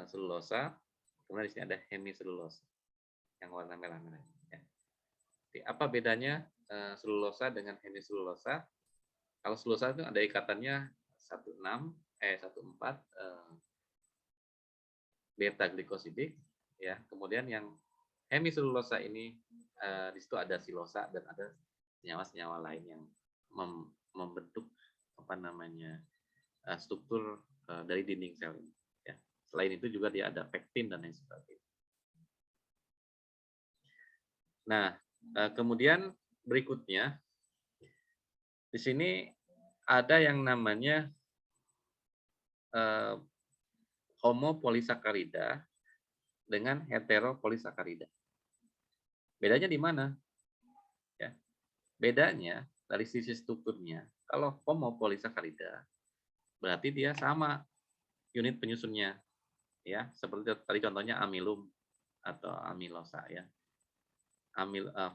selulosa, kemudian di sini ada hemiselulosa yang warna merah-merah. Ya. Jadi, apa bedanya selulosa dengan hemiselulosa? Kalau selulosa itu ada ikatannya 14 beta glikosidik ya. Kemudian yang hemiselulosa ini di situ ada silosa dan ada senyawa-senyawa lain yang membentuk apa namanya struktur dari dinding sel ini. Ya. Selain itu juga dia ada pektin dan lain sebagainya. Nah, kemudian berikutnya di sini ada yang namanya homopolisakarida dengan heteropolisakarida. Bedanya di mana? Ya. Bedanya dari sisi strukturnya. Kalau homopolisakarida berarti dia sama unit penyusunnya. Ya, seperti tadi contohnya amilum atau amilosa ya.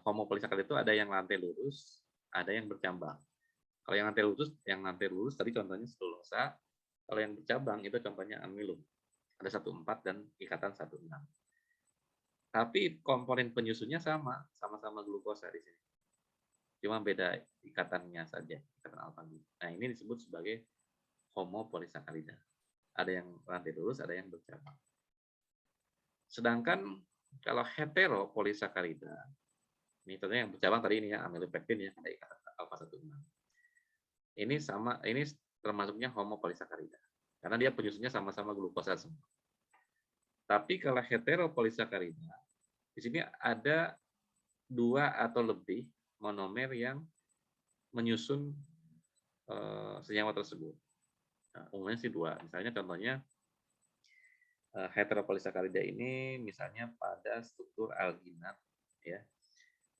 Homopolisakarida itu ada yang lantai lurus, ada yang bercambang. Kalau yang lantai lurus tadi contohnya selulosa. Kalau yang bercabang itu contohnya amilum. Ada 14 dan ikatan 16. Tapi komponen penyusunnya sama-sama glukosa di sini. Cuma beda ikatannya saja, ikatan alfa. Nah, ini disebut sebagai homopolisakarida. Ada yang lantai lurus, ada yang bercabang. Sedangkan kalau heteropolisakarida, ini tentunya yang bercabang tadi ini ya, amilopektin ya, ada ikatan alfa 16. Ini termasuknya homopolisakarida. Karena dia penyusunnya sama-sama glukosa semua. Tapi kalau heteropolisakarida, di sini ada 2 atau lebih monomer yang menyusun senyawa tersebut. Nah, umumnya sih dua. Misalnya contohnya heteropolisakarida ini misalnya pada struktur alginat, ya.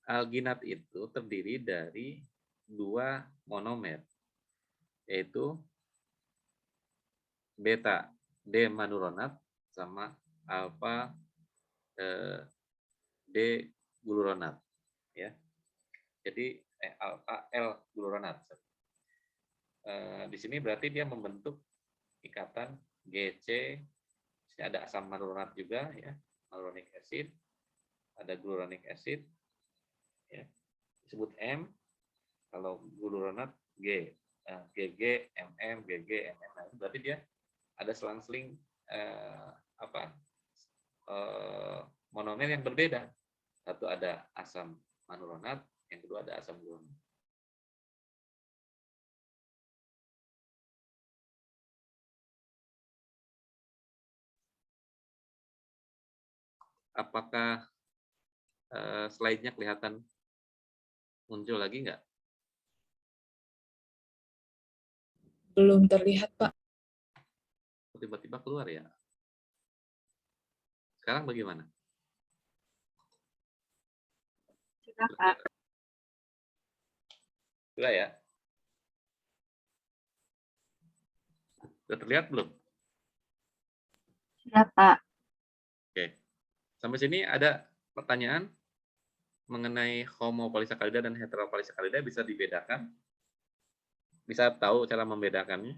Alginat itu terdiri dari dua monomer, yaitu beta D-manuronat sama alfa D-gluronat, ya. Jadi alfa L-gluronat. Di sini berarti dia membentuk ikatan GC. Di sini ada asam manuronat juga, ya, malonic acid, ada gluronic acid, ya, disebut M. Kalau gluronat G, GG, MM, GG, MM. Nah, berarti dia ada selang-seling monomer yang berbeda. Satu ada asam manuronat, yang kedua ada asam gluronat. Apakah slide-nya kelihatan muncul lagi nggak? Belum terlihat, Pak. Tiba-tiba keluar ya. Sekarang bagaimana? Sudah, Pak. Sudah ya? Sudah terlihat belum? Sudah, Pak. Oke. Sampai sini ada pertanyaan mengenai homopolisakarida dan heteropolisakarida, bisa dibedakan? Bisa tahu cara membedakannya?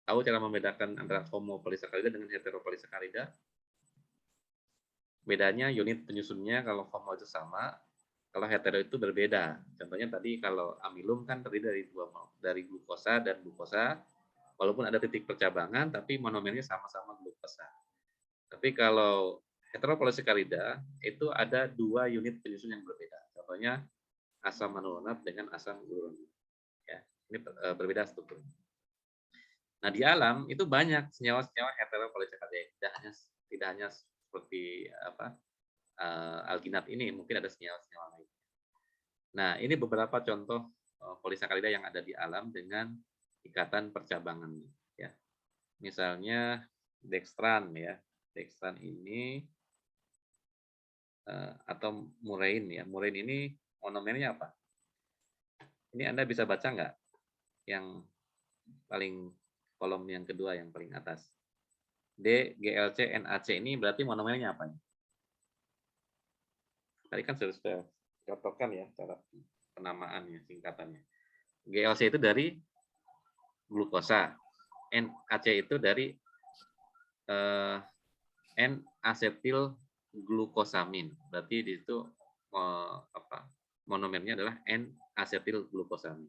Tahu cara membedakan antara homopolisakarida dengan heteropolisakarida? Bedanya unit penyusunnya, kalau homo itu sama, kalau hetero itu berbeda. Contohnya tadi kalau amilum kan terdiri dari glukosa dan glukosa, walaupun ada titik percabangan, tapi monomernya sama-sama glukosa. Tapi kalau heteropolisakarida itu ada dua unit penyusun yang berbeda. Contohnya asam manuronat dengan asam gluronat. Ya, ini berbeda strukturnya. Nah, di alam itu banyak senyawa-senyawa heteropolisakarida, tidak hanya seperti alginat ini, mungkin ada senyawa-senyawa lain. Nah, ini beberapa contoh polisakarida yang ada di alam dengan ikatan percabangan, ya. Misalnya dextran, ya. Dextran ini atau murein, ya. Murein ini monomernya apa? Ini Anda bisa baca nggak? Yang paling kolom yang kedua, yang paling atas. D, GLC, NAC ini berarti monomernya apa? Tadi kan sudah contohkan ya cara penamaannya, singkatannya. GLC itu dari glukosa, NAC itu dari N-asetil glukosamin. Berarti di situ monomernya adalah N-asetil glukosamin.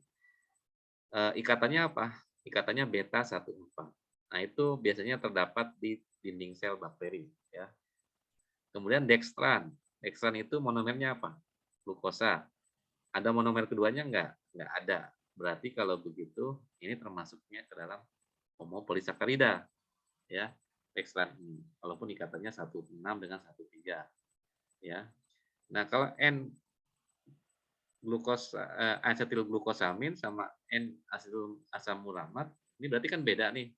Ikatannya apa? Ikatannya beta 14. Nah, itu biasanya terdapat di dinding sel bakteri, ya. Kemudian dextran. Dextran itu monomernya apa? Glukosa. Ada monomer keduanya enggak? Enggak ada. Berarti kalau begitu ini termasuknya ke dalam homopolisakarida, ya. Dextran ini, walaupun ikatannya 16 dengan 13, ya. Nah, kalau N asetil glukosamin sama N-asetil asam uramat, ini berarti kan beda nih.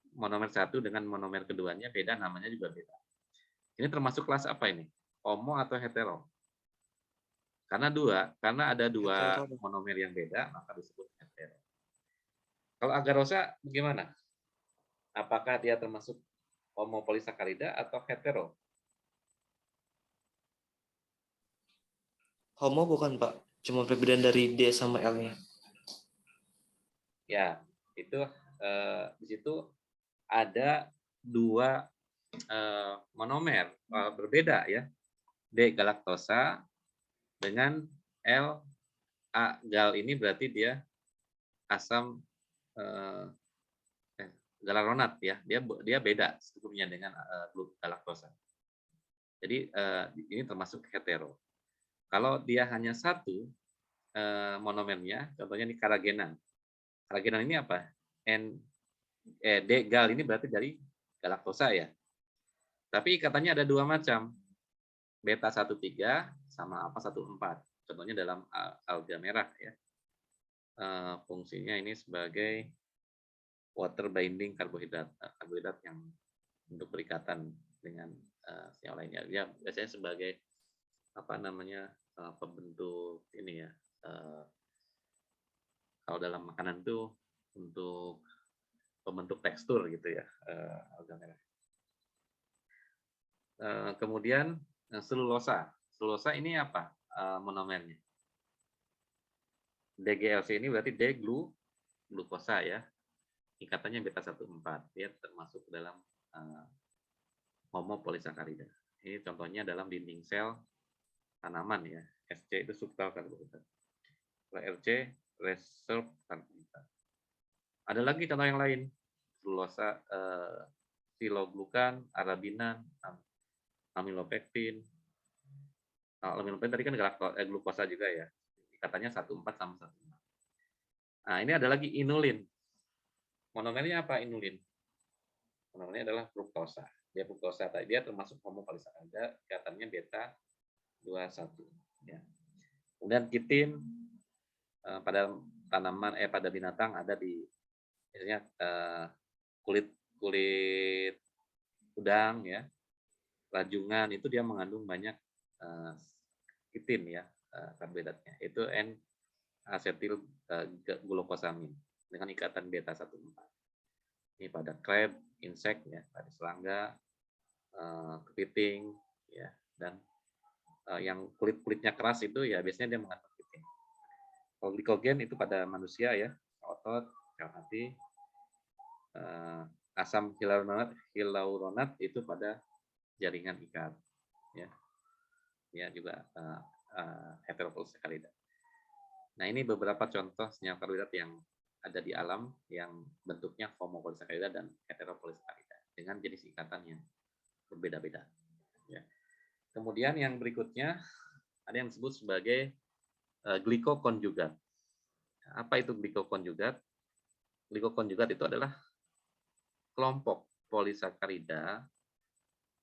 Monomer satu dengan monomer keduanya beda, namanya juga beda. Ini termasuk kelas apa ini? Homo atau hetero? Karena ada dua monomer yang beda, maka disebut hetero. Kalau agarosa bagaimana? Apakah dia termasuk homopolisakarida atau hetero? Homo bukan, Pak. Cuma perbedaan dari D sama L-nya. Ya, itu di situ ada dua monomer berbeda, ya. D galaktosa dengan L gal ini berarti dia asam galaronat, ya. Dia beda strukturnya dengan galaktosa. Jadi ini termasuk hetero. Kalau dia hanya satu monomernya, contohnya ini karagenan. Karagenan ini apa? D gal ini berarti dari galaktosa, ya. Tapi ikatannya ada dua macam. Beta 13 sama alfa 14. contohnya dalam alga merah ya. Fungsinya ini sebagai water binding karbohidrat, karbohidrat yang untuk berikatan dengan senyawa lainnya. Dia biasanya sebagai apa namanya pembentuk ini ya. Kalau dalam makanan tuh untuk pembentuk tekstur gitu ya, alga merah. Kemudian selulosa. Selulosa ini apa monomernya? DGLC ini berarti D-glukosa ya. Ikatannya beta 14. Dia termasuk dalam homopolisakarida. Ini contohnya dalam dinding sel tanaman ya. SC itu substrat karbohidrat. RC reserve karbohidrat. Ada lagi contoh yang lain. Selulosa, siloglukan, arabinan, amilopektin. Amilopektin tadi kan glukosa juga ya. Ikatannya 14 sama 14. Nah, ini ada lagi inulin. Monomernya apa inulin? Monomernya adalah fruktosa. Dia fruktosa. Dia termasuk homopolisakarida, ikatannya beta 21. Ya. Kemudian kitin pada tanaman pada binatang ada di biasanya kulit udang ya, rajungan itu dia mengandung banyak kitin ya karbohidratnya. Itu N-asetil glukosamin dengan ikatan beta 14. Ini pada crab, insek ya, pada serangga, kepiting ya, dan yang kulitnya keras itu ya biasanya dia mengandung kitin. Kalau glikogen itu pada manusia ya, otot, sel hati, asam hyaluronat itu pada jaringan ikat ya. Ya juga heteropolisakarida. Nah, ini beberapa contoh senyawa karbohidrat yang ada di alam yang bentuknya homopolisakarida dan heteropolisakarida dengan jenis ikatan yang berbeda-beda. Ya. Kemudian yang berikutnya ada yang disebut sebagai glikokonjugat. Apa itu glikokonjugat? Glikokonjugat itu adalah kelompok polisakarida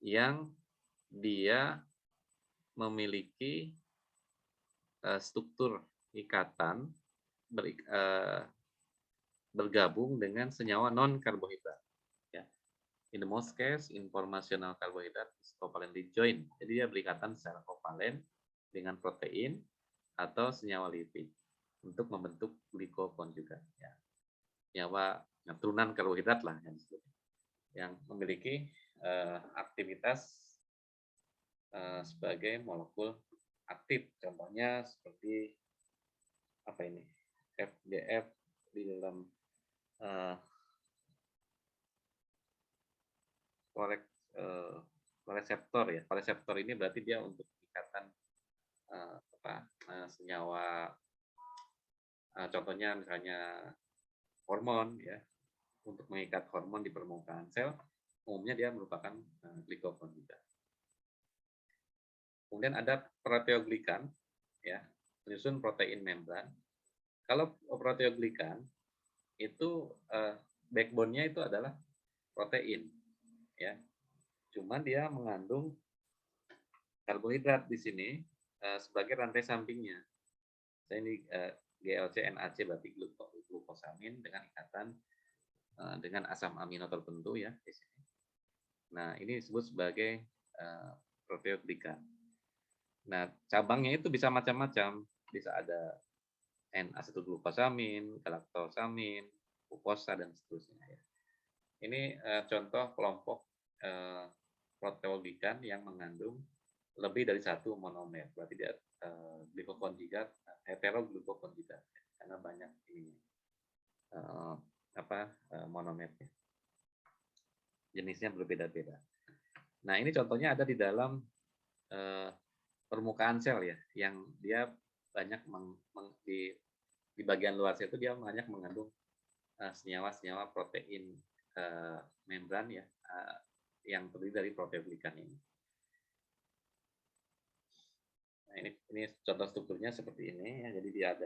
yang dia memiliki struktur ikatan bergabung dengan senyawa non-karbohidrat. Ya. In the most case, informational carbohydrate is covalently joined. Jadi dia berikatan secara kovalen dengan protein atau senyawa lipid untuk membentuk glikokonjugat. Ya. Senyawa turunan karbohidrat lah yang memiliki aktivitas sebagai molekul aktif. Contohnya seperti apa ini? FGF di dalam reseptor ya. Reseptor ini berarti dia untuk ikatan senyawa, contohnya misalnya hormon ya, untuk mengikat hormon di permukaan sel, umumnya dia merupakan glikokonjugat. Kemudian ada proteoglikan ya, penyusun protein membran. Kalau proteoglikan itu backbone-nya itu adalah protein ya. Cuman dia mengandung karbohidrat di sini sebagai rantai sampingnya. Saya ini GLC NAC berarti glukosamin dengan ikatan dengan asam amino tertentu ya di sini. Nah, ini disebut sebagai proteoglikan. Nah, cabangnya itu bisa macam-macam. Bisa ada N-asetilglukosamin, galaktosamin, fukosa, dan seterusnya. Ya. Ini contoh kelompok proteoglikan yang mengandung lebih dari satu monomer. Berarti dia glikokonjugat, heteroglukokonjugat. Karena banyak ini monomernya. Jenisnya berbeda-beda. Nah, ini contohnya ada di dalam permukaan sel ya, yang dia banyak di bagian luar sel itu dia banyak mengandung senyawa-senyawa protein membran ya, yang terdiri dari proteoglikan ini. Nah, ini contoh strukturnya seperti ini ya. Jadi dia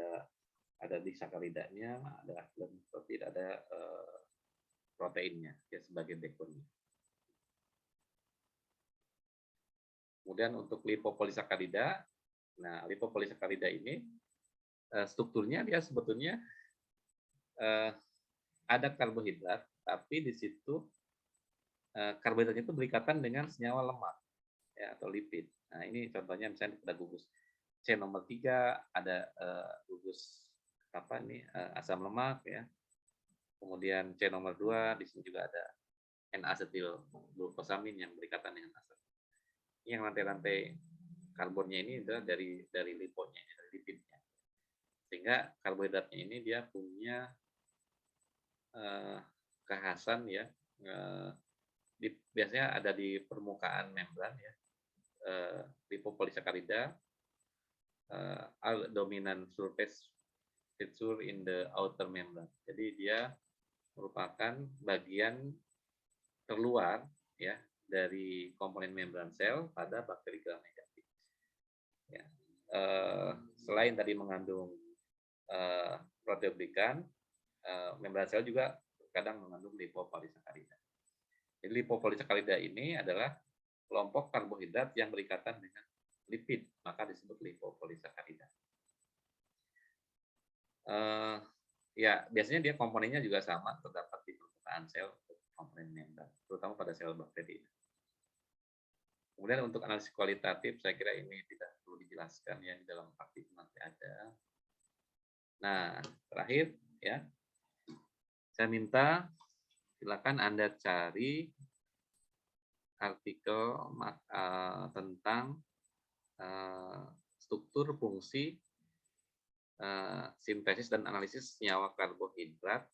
ada disakaridanya, ada protein, ada proteinnya ya sebagai backbone. Kemudian untuk lipopolisakarida Nah, lipopolisakarida ini strukturnya dia sebetulnya ada karbohidrat, tapi di situ karbohidrat itu berikatan dengan senyawa lemak ya atau lipid. Nah, ini contohnya misalnya pada gugus C nomor 3 ada gugus apa nih asam lemak ya. Kemudian C nomor 2 di sini juga ada N-asetil glukosamin yang berikatan dengan asam. Ini yang rantai-rantai karbonnya ini adalah dari liponya, dari lipidnya. Sehingga karbohidratnya ini dia punya kekhasan ya. Biasanya ada di permukaan membran ya. Lipopolisakarida are dominant surface feature in the outer membrane. Jadi dia merupakan bagian terluar ya dari komponen membran sel pada bakteri gram negatif. Ya. Selain tadi mengandung proteoglikan, membran sel juga kadang mengandung lipopolisakarida. Jadi lipopolisakarida ini adalah kelompok karbohidrat yang berikatan dengan lipid, maka disebut lipopolisakarida. Ya, biasanya dia komponennya juga sama, terdapat di permukaan sel, komponen membran, terutama pada sel bakteri. Kemudian untuk analisis kualitatif, saya kira ini tidak perlu dijelaskan ya, di dalam praktik nanti ada. Nah, terakhir ya, saya minta silakan Anda cari artikel tentang struktur fungsi sintesis dan analisis senyawa karbohidrat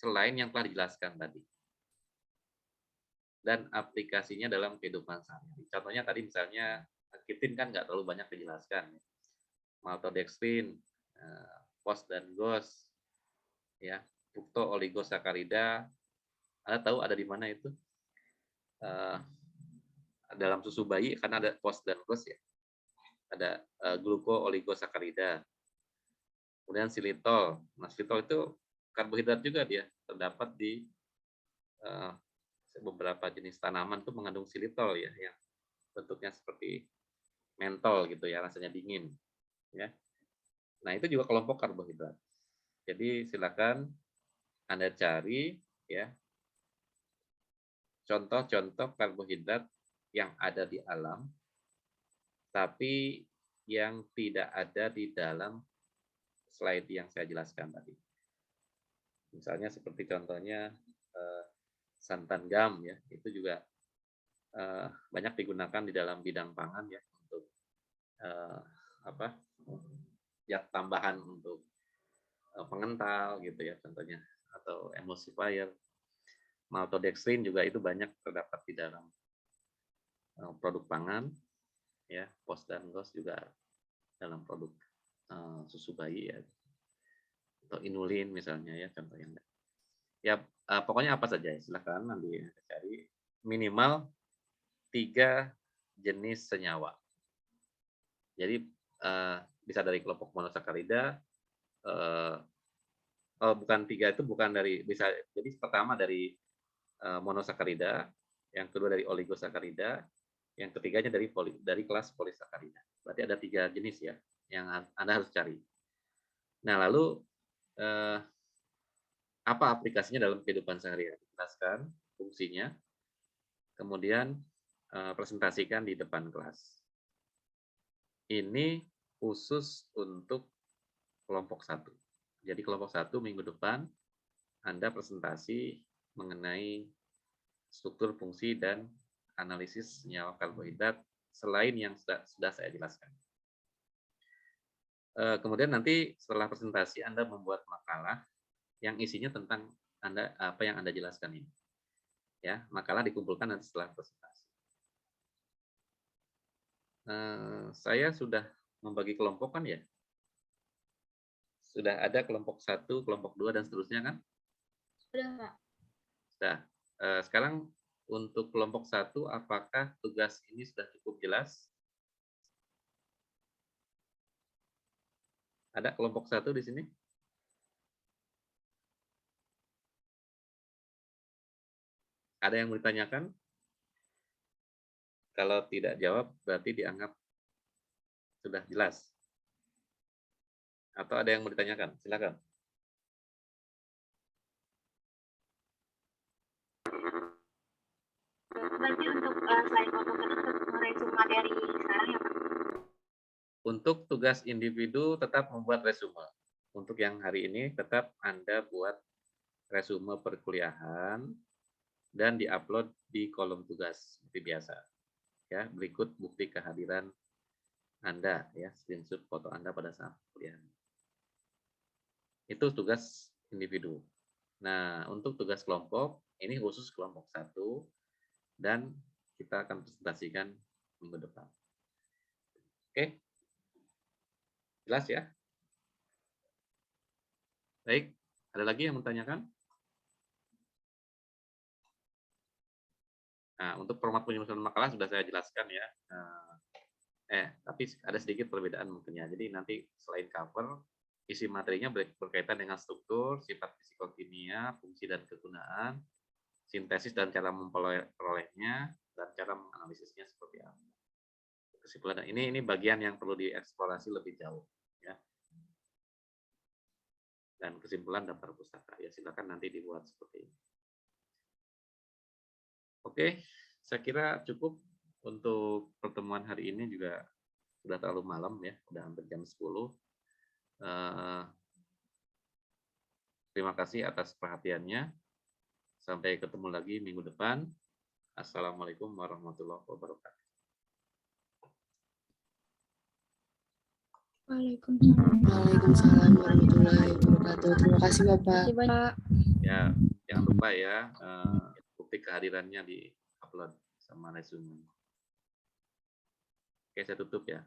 selain yang telah dijelaskan tadi dan aplikasinya dalam kehidupan sehari-hari. Contohnya tadi misalnya kitin kan nggak terlalu banyak dijelaskan, maltodextrin, POS dan GOS, ya, frukto oligosakarida. Anda tahu ada di mana itu? Dalam susu bayi kan ada POS dan GOS ya. Ada gluko oligosakarida. Kemudian silitol. Nah, silitol itu karbohidrat juga dia, terdapat di beberapa jenis tanaman tuh mengandung silitol ya, yang bentuknya seperti mentol gitu ya, rasanya dingin ya. Nah, itu juga kelompok karbohidrat. Jadi silakan Anda cari ya contoh-contoh karbohidrat yang ada di alam tapi yang tidak ada di dalam slide yang saya jelaskan tadi. Misalnya seperti contohnya santan gam ya, itu juga banyak digunakan di dalam bidang pangan ya untuk zat tambahan untuk pengental gitu ya contohnya, atau emulsifier. Maltodextrin juga itu banyak terdapat di dalam produk pangan ya, POS dan GOS juga dalam produk susu bayi ya, atau inulin misalnya ya contohnya. Ya pokoknya apa saja ya, silakan nanti cari minimal 3 jenis senyawa. Jadi bisa dari kelompok monosakarida, bukan 3 itu bukan dari, bisa jadi pertama dari monosakarida, yang kedua dari oligosakarida, yang ketiganya dari kelas polisakarida. Berarti ada 3 jenis ya yang Anda harus cari. Nah, lalu apa aplikasinya dalam kehidupan sehari-hari? Jelaskan fungsinya, kemudian presentasikan di depan kelas. Ini khusus untuk kelompok 1. Jadi kelompok 1 minggu depan Anda presentasi mengenai struktur fungsi dan analisis senyawa karbohidrat selain yang sudah saya jelaskan. Kemudian nanti setelah presentasi Anda membuat makalah yang isinya tentang apa yang Anda jelaskan ini. Ya, makalah dikumpulkan nanti setelah presentasi. Saya sudah membagi kelompok kan ya? Sudah ada kelompok 1, kelompok 2 dan seterusnya kan? Sudah, Pak. Sudah. Sekarang untuk kelompok 1, apakah tugas ini sudah cukup jelas? Ada kelompok 1 di sini? Ada yang mau ditanyakan? Kalau tidak jawab, berarti dianggap Sudah jelas? Atau ada yang mau ditanyakan? Silakan. Berarti untuk selain komputer untuk meresume materi sekarang ya Pak? Untuk tugas individu tetap membuat resume. Untuk yang hari ini tetap Anda buat resume perkuliahan dan diupload di kolom tugas seperti biasa. Ya, berikut bukti kehadiran Anda ya, screenshot foto Anda pada saat kuliah. Itu tugas individu. Nah, untuk tugas kelompok ini khusus kelompok 1 dan kita akan presentasikan minggu depan. Oke? Jelas ya? Baik, ada lagi yang menanyakan? Nah, untuk format penyusunan makalah sudah saya jelaskan ya. Tapi ada sedikit perbedaan mungkin ya. Jadi nanti selain cover, isi materinya berkaitan dengan struktur, sifat fisikokimia, fungsi dan kegunaan, sintesis dan cara memperolehnya, dan cara menganalisisnya seperti apa. Kesimpulan ini bagian yang perlu dieksplorasi lebih jauh ya. Dan kesimpulan daftar pustaka ya, silakan nanti dibuat seperti ini. Oke, saya kira cukup untuk pertemuan hari ini, juga sudah terlalu malam ya, sudah hampir jam 10. Terima kasih atas perhatiannya. Sampai ketemu lagi minggu depan. Assalamualaikum warahmatullahi wabarakatuh. Waalaikumsalam warahmatullahi wabarakatuh. Terima kasih Bapak. Terima kasih banyak. Ya, jangan lupa ya, bukti kehadirannya di upload sama resume. Oke, saya tutup ya.